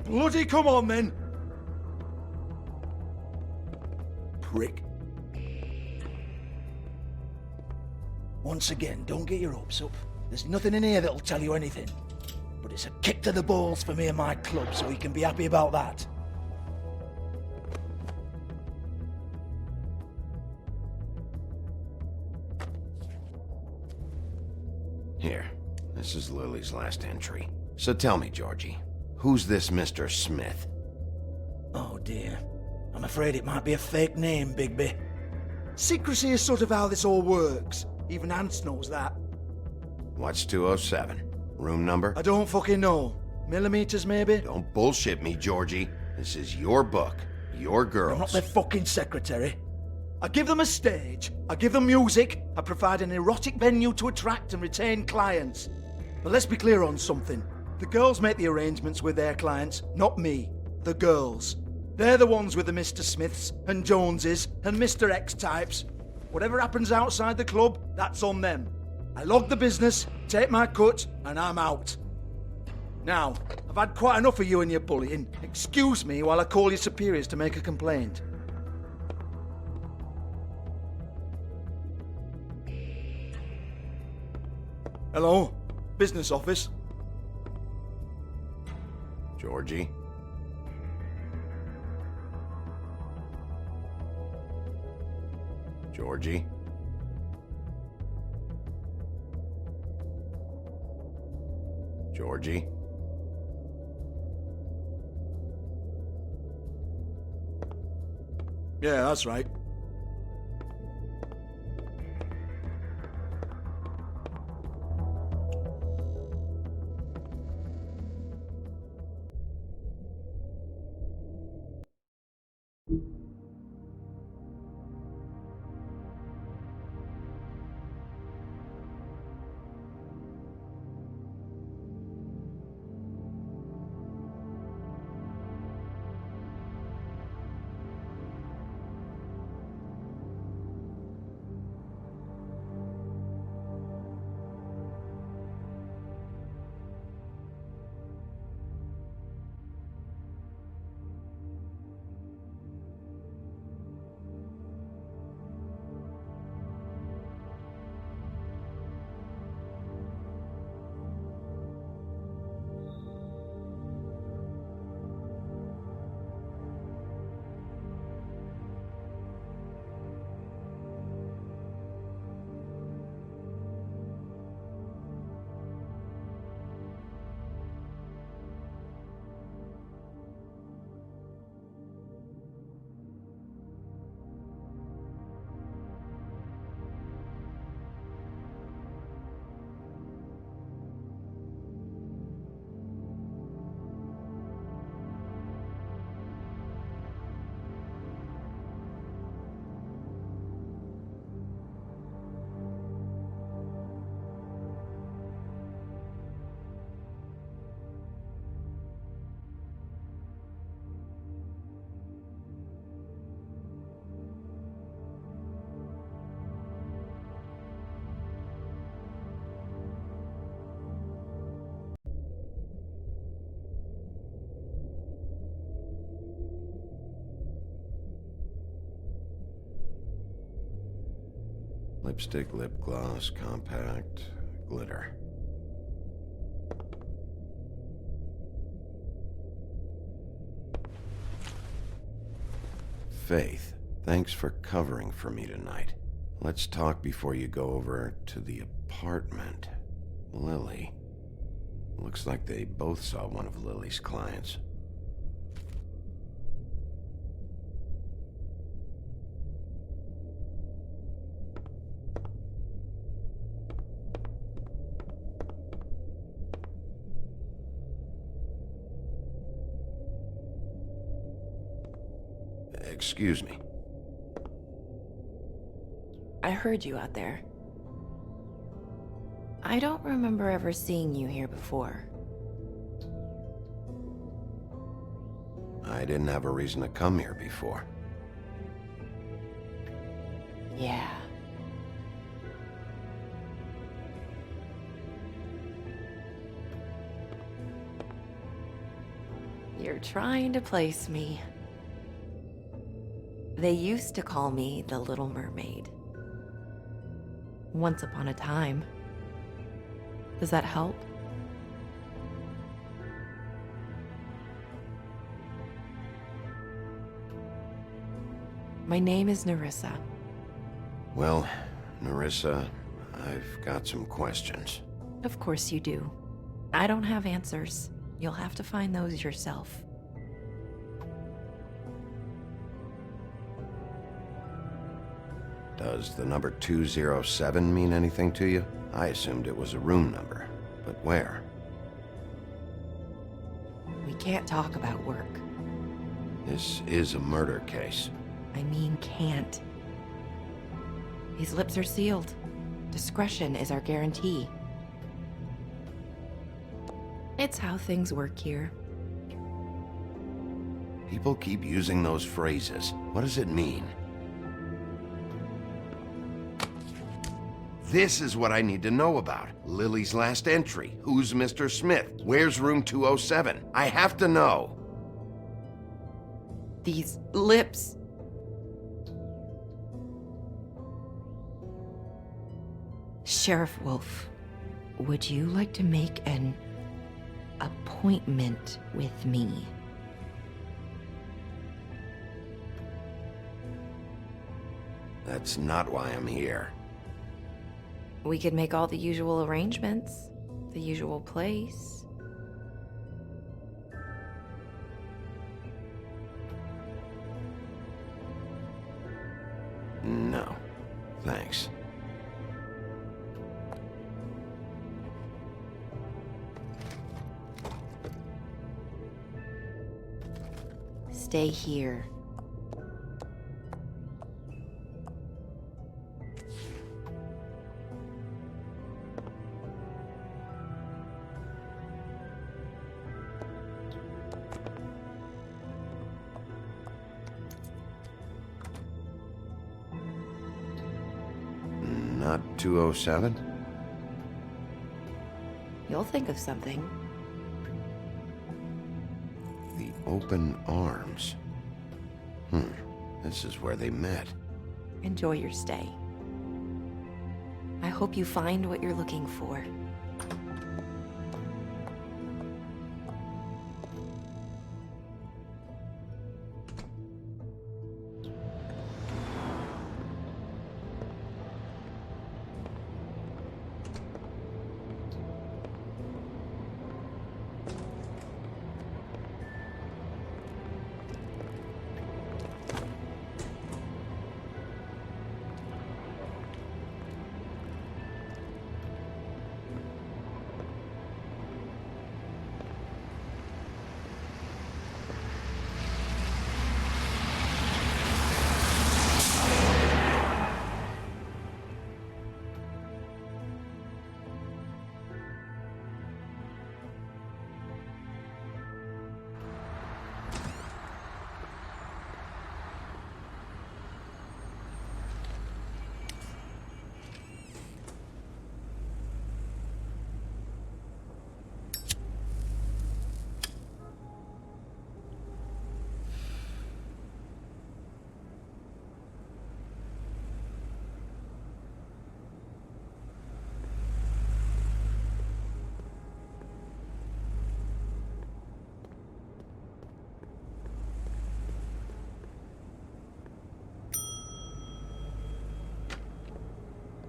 Bloody come on, then. Prick. Once again, don't get your hopes up. There's nothing in here that'll tell you anything. But it's a kick to the balls for me and my club, so you can be happy about that. Here, this is Lily's last entry. So tell me, Georgie, who's this Mr. Smith? Oh dear. I'm afraid it might be a fake name, Bigby. Secrecy is sort of how this all works. Even Ants knows that. What's 207? Room number? I don't fucking know. Millimeters, maybe? Don't bullshit me, Georgie. This is your book. Your girls. I'm not their fucking secretary. I give them a stage, I give them music, I provide an erotic venue to attract and retain clients. But let's be clear on something. The girls make the arrangements with their clients, not me. The girls. They're the ones with the Mr. Smiths and Joneses and Mr. X types. Whatever happens outside the club, that's on them. I log the business, take my cut, and I'm out. Now, I've had quite enough of you and your bullying. Excuse me while I call your superiors to make a complaint. Hello? Business office? Georgie? Georgie? Georgie? Yeah, that's right. Lipstick, lip gloss, compact, glitter. Faith, thanks for covering for me tonight. Let's talk before you go over to the apartment. Lily. Looks like they both saw one of Lily's clients. Excuse me. I heard you out there. I don't remember ever seeing you here before. I didn't have a reason to come here before. Yeah. You're trying to place me. They used to call me the Little Mermaid. Once upon a time. Does that help? My name is Nerissa. Well, Nerissa, I've got some questions. Of course you do. I don't have answers. You'll have to find those yourself. Does the number 207 mean anything to you? I assumed it was a room number, but where? We can't talk about work. This is a murder case. I mean, can't. These lips are sealed. Discretion is our guarantee. It's how things work here. People keep using those phrases. What does it mean? This is what I need to know about. Lily's last entry. Who's Mr. Smith? Where's room 207? I have to know. These lips. Sheriff Wolf, would you like to make an appointment with me? That's not why I'm here. We could make all the usual arrangements, the usual place. No, thanks. Stay here. Not 207? You'll think of something. The open arms. This is where they met. Enjoy your stay. I hope you find what you're looking for.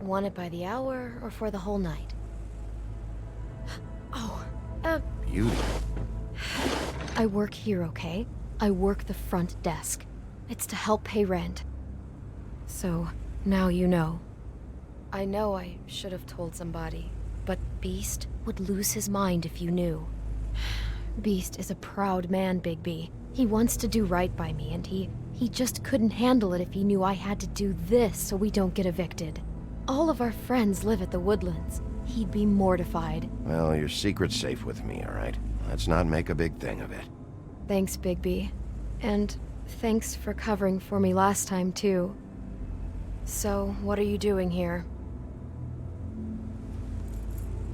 Want it by the hour or for the whole night? Oh, Beauty. I work here, okay? I work the front desk. It's to help pay rent. So, now you know. I know I should have told somebody, but Beast would lose his mind if you knew. Beast is a proud man, Bigby. He wants to do right by me, and he just couldn't handle it if he knew I had to do this so we don't get evicted. All of our friends live at the Woodlands. He'd be mortified. Well, your secret's safe with me, all right? Let's not make a big thing of it. Thanks, Bigby. And thanks for covering for me last time, too. So, what are you doing here?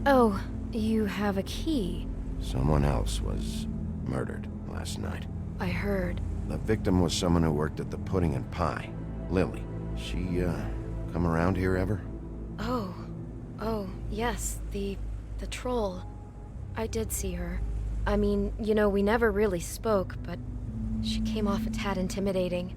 Oh, you have a key. Someone else was murdered last night. I heard. The victim was someone who worked at the Pudding and Pie. Lily. She, come around here ever? Oh, yes, the troll. I did see her. I mean, you know, we never really spoke, but she came off a tad intimidating.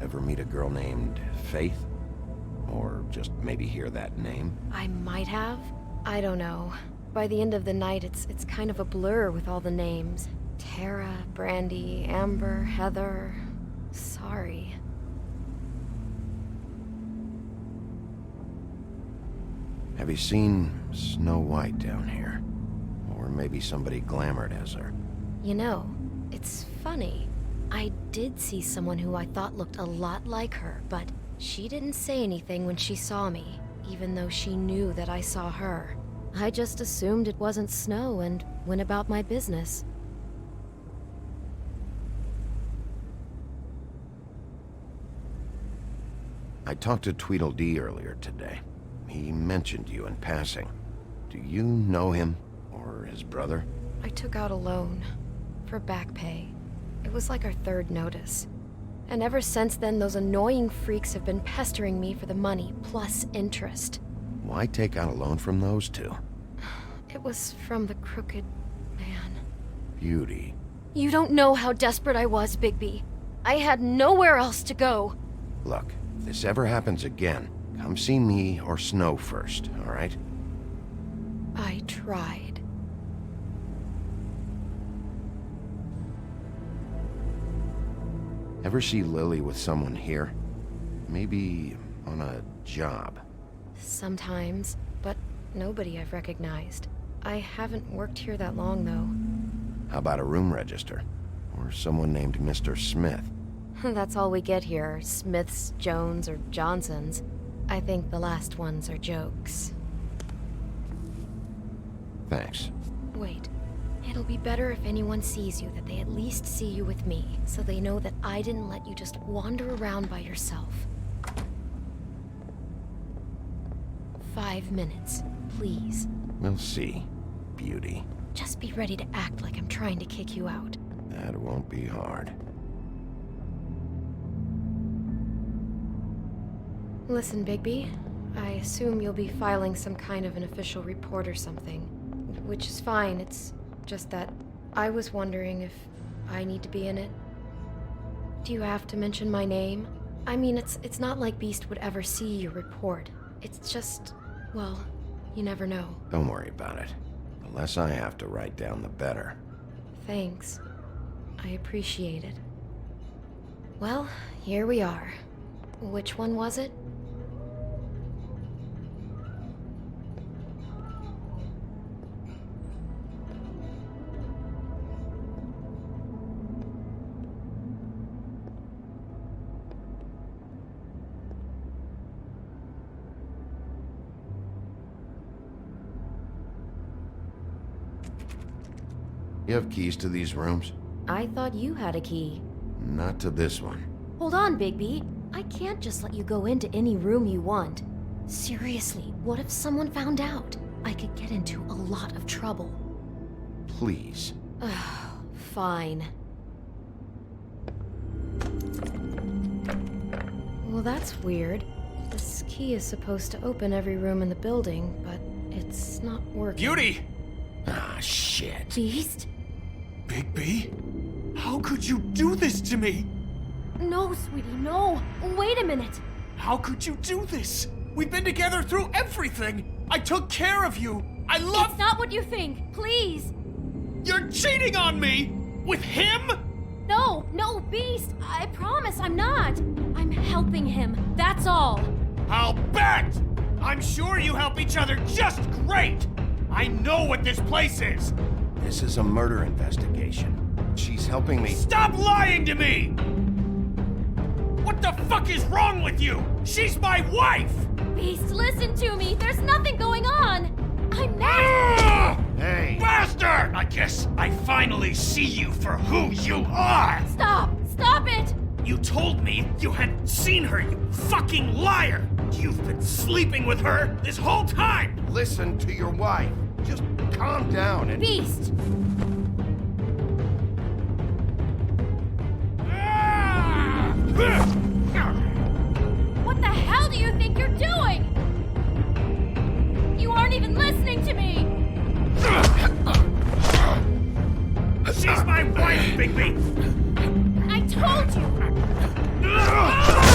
Ever meet a girl named Faith? Or just maybe hear that name? I might have. I don't know. By the end of the night, it's kind of a blur with all the names. Tara, Brandy, Amber, Heather... Sorry. Have you seen Snow White down here? Or maybe somebody glamored as her? You know, it's funny. I did see someone who I thought looked a lot like her, but she didn't say anything when she saw me, even though she knew that I saw her. I just assumed it wasn't Snow and went about my business. I talked to Tweedledee earlier today. He mentioned you in passing. Do you know him? Or his brother? I took out a loan for back pay. It was like our third notice. And ever since then, those annoying freaks have been pestering me for the money, plus interest. Why take out a loan from those two? It was from the crooked man. Beauty. You don't know how desperate I was, Bigby. I had nowhere else to go. Look, if this ever happens again, come see me or Snow first, all right? I tried. Ever see Lily with someone here? Maybe on a job. Sometimes, but nobody I've recognized. I haven't worked here that long, though. How about a room register? Or someone named Mr. Smith? That's all we get here, Smiths, Jones, or Johnsons. I think the last ones are jokes. Thanks. Wait. It'll be better if anyone sees you that they at least see you with me, so they know that I didn't let you just wander around by yourself. 5 minutes, please. We'll see, Beauty. Just be ready to act like I'm trying to kick you out. That won't be hard. Listen, Bigby. I assume you'll be filing some kind of an official report or something. Which is fine, it's just that I was wondering if I need to be in it. Do you have to mention my name? I mean, it's not like Beast would ever see your report. It's just, well, you never know. Don't worry about it. The less I have to write down, the better. Thanks. I appreciate it. Well, here we are. Which one was it? You have keys to these rooms? I thought you had a key. Not to this one. Hold on, Bigby. I can't just let you go into any room you want. Seriously, what if someone found out? I could get into a lot of trouble. Please. Fine. Well, that's weird. This key is supposed to open every room in the building, but it's not working. Beauty! Ah, shit. Beast? Bigby? How could you do this to me? No, sweetie, no. Wait a minute. How could you do this? We've been together through everything. I took care of you. I love... It's not what you think. Please. You're cheating on me! With him? No, Beast. I promise I'm not. I'm helping him. That's all. I'll bet! I'm sure you help each other just great! I know what this place is! This is a murder investigation. She's helping me... Stop lying to me! What the fuck is wrong with you? She's my wife! Beast, listen to me. There's nothing going on. I'm not... Hey! Bastard! I guess I finally see you for who you are! Stop! Stop it! You told me you had seen her, you fucking liar! You've been sleeping with her this whole time! Listen to your wife. Just calm down and... Beast! What the hell do you think you're doing? You aren't even listening to me! She's my wife, Bigby! I told you!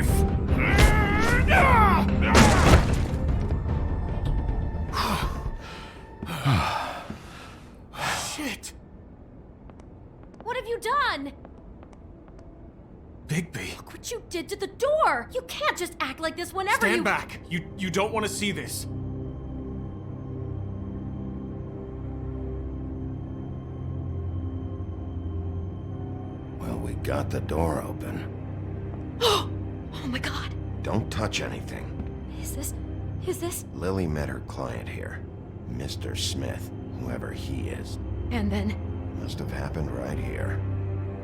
safe! Shit! What have you done? Bigby. Look what you did to the door! You can't just act like this whenever Stand back! You don't want to see this. Well, we got the door open. Oh my god! Don't touch anything. Is this? Lily met her client here. Mr. Smith, whoever he is. And then, Must have happened right here.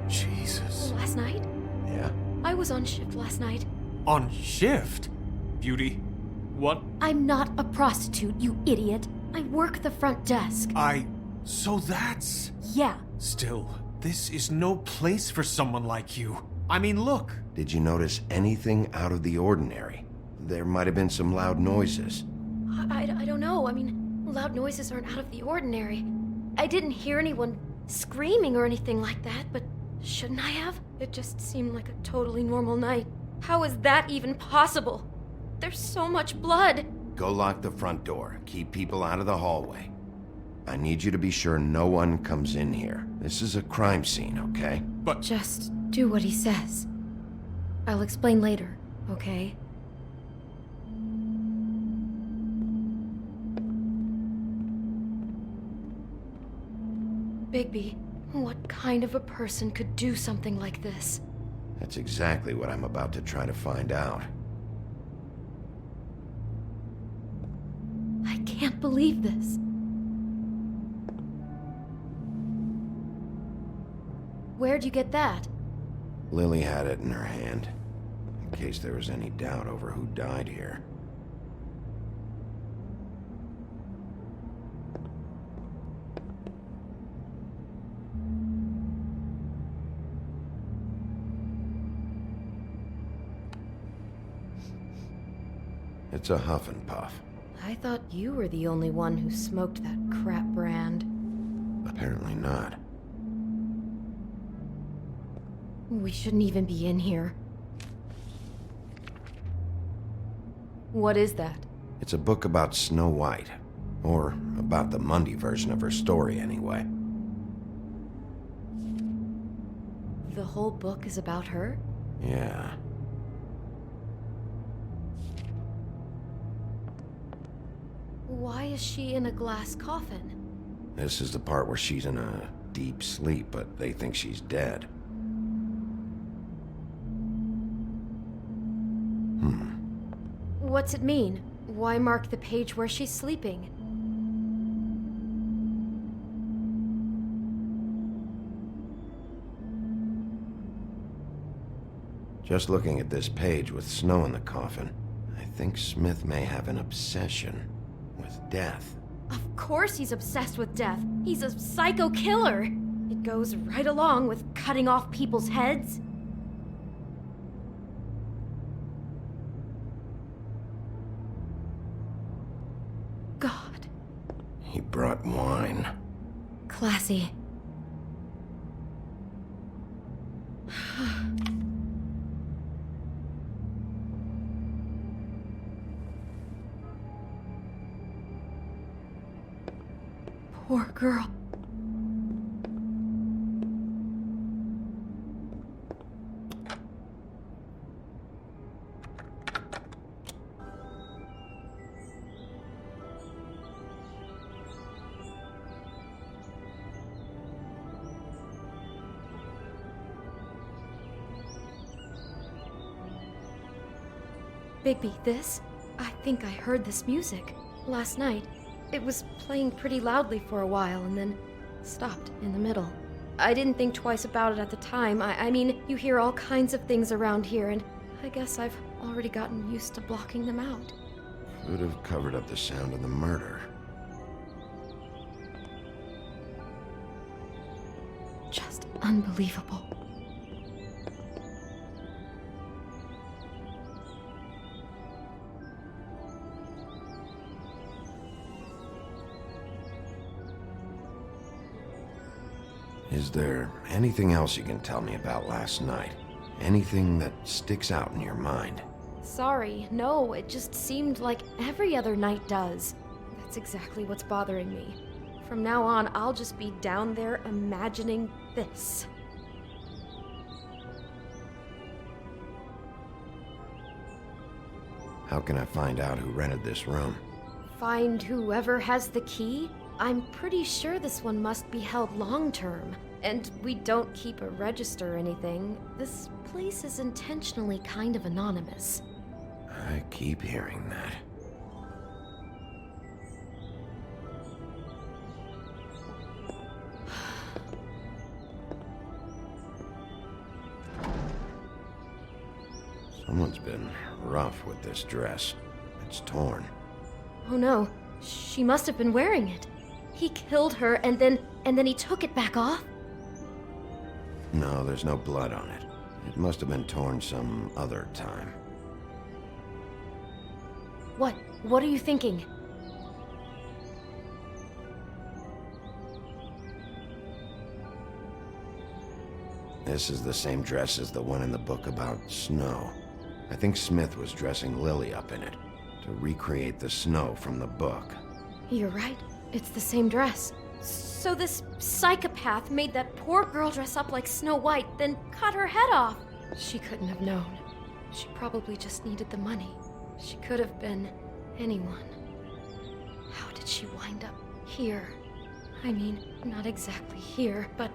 Jesus. last night? Yeah? I was on shift last night. On shift? Beauty, what? I'm not a prostitute, you idiot. I work the front desk. So that's... Yeah. Still, this is no place for someone like you. I mean, look. Did you notice anything out of the ordinary? There might have been some loud noises. I don't know. I mean, loud noises aren't out of the ordinary. I didn't hear anyone screaming or anything like that, but shouldn't I have? It just seemed like a totally normal night. How is that even possible? There's so much blood. Go lock the front door. Keep people out of the hallway. I need you to be sure no one comes in here. This is a crime scene, okay? But... Just do what he says. I'll explain later, okay? Bigby, what kind of a person could do something like this? That's exactly what I'm about to try to find out. I can't believe this. Where'd you get that? Lily had it in her hand, in case there was any doubt over who died here. It's a Huff and Puff. I thought you were the only one who smoked that crap brand. Apparently not. We shouldn't even be in here. What is that? It's a book about Snow White. Or about the Mundy version of her story, anyway. The whole book is about her? Yeah. Why is she in a glass coffin? This is the part where she's in a deep sleep, but they think she's dead. What's it mean? Why mark the page where she's sleeping? Just looking at this page with snow in the coffin, I think Smith may have an obsession with death. Of course he's obsessed with death. He's a psycho killer. It goes right along with cutting off people's heads. God. He brought wine. Classy. Poor girl. Bigby, this? I think I heard this music last night. It was playing pretty loudly for a while and then stopped in the middle. I didn't think twice about it at the time. I mean, you hear all kinds of things around here, and I guess I've already gotten used to blocking them out. Could have covered up the sound of the murder. Just unbelievable. Is there anything else you can tell me about last night? Anything that sticks out in your mind? Sorry, no, it just seemed like every other night does. That's exactly what's bothering me. From now on, I'll just be down there imagining this. How can I find out who rented this room? Find whoever has the key? I'm pretty sure this one must be held long-term. And we don't keep a register or anything. This place is intentionally kind of anonymous. I keep hearing that. Someone's been rough with this dress. It's torn. Oh no, she must have been wearing it. He killed her and then he took it back off? No, there's no blood on it. It must have been torn some other time. What are you thinking? This is the same dress as the one in the book about snow. I think Smith was dressing Lily up in it, to recreate the snow from the book. You're right. It's the same dress. So this psychopath made that poor girl dress up like Snow White, then cut her head off. She couldn't have known. She probably just needed the money. She could have been anyone. How did she wind up here? I mean, not exactly here, but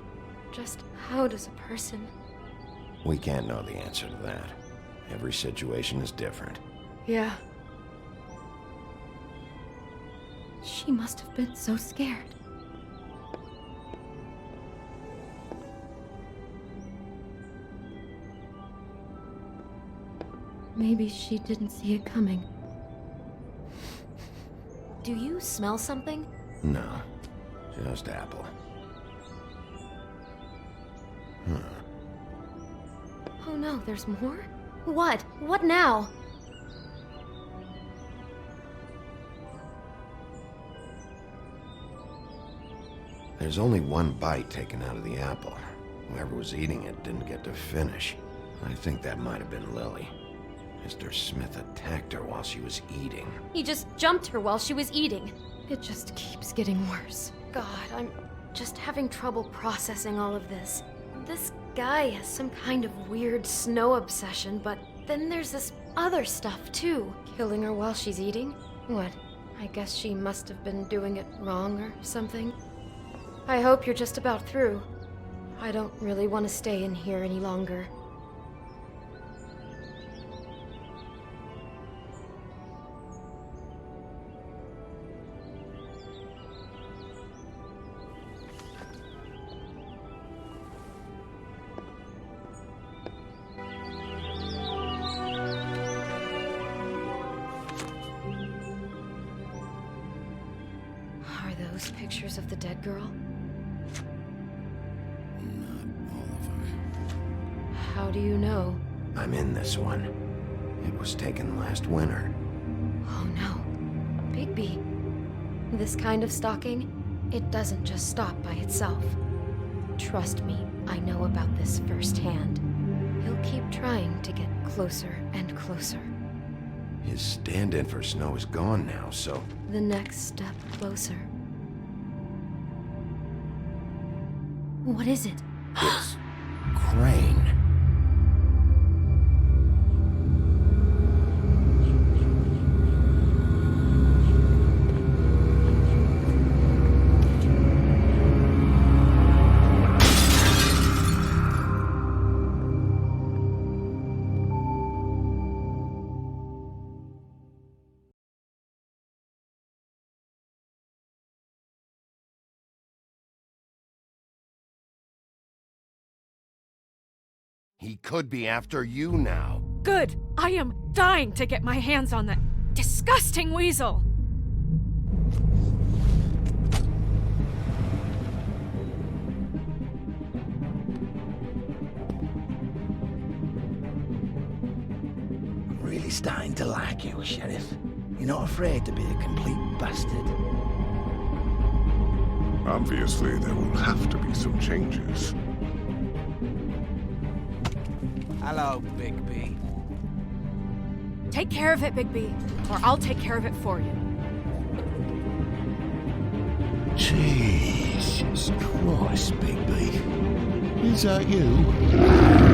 just how does a person... We can't know the answer to that. Every situation is different. Yeah. She must have been so scared. Maybe she didn't see it coming. Do you smell something? No, just apple. Oh no, there's more? What? What now? There's only one bite taken out of the apple. Whoever was eating it didn't get to finish. I think that might have been Lily. Mr. Smith attacked her while she was eating. He just jumped her while she was eating. It just keeps getting worse. God, I'm just having trouble processing all of this. This guy has some kind of weird snow obsession, but then there's this other stuff too. Killing her while she's eating? What? I guess she must have been doing it wrong or something. I hope you're just about through. I don't really want to stay in here any longer. Are those pictures of the dead girl? How do you know? I'm in this one. It was taken last winter. Oh no. Bigby. This kind of stalking, it doesn't just stop by itself. Trust me, I know about this firsthand. He'll keep trying to get closer and closer. His stand-in for Snow is gone now, so... The next step closer. What is it? It's... Crane. He could be after you now. Good! I am dying to get my hands on that disgusting weasel! I'm really starting to like you, Sheriff. You're not afraid to be a complete bastard. Obviously, there will have to be some changes. Hello, Bigby. Take care of it, Bigby, or I'll take care of it for you. Jesus Christ, Bigby. Is that you?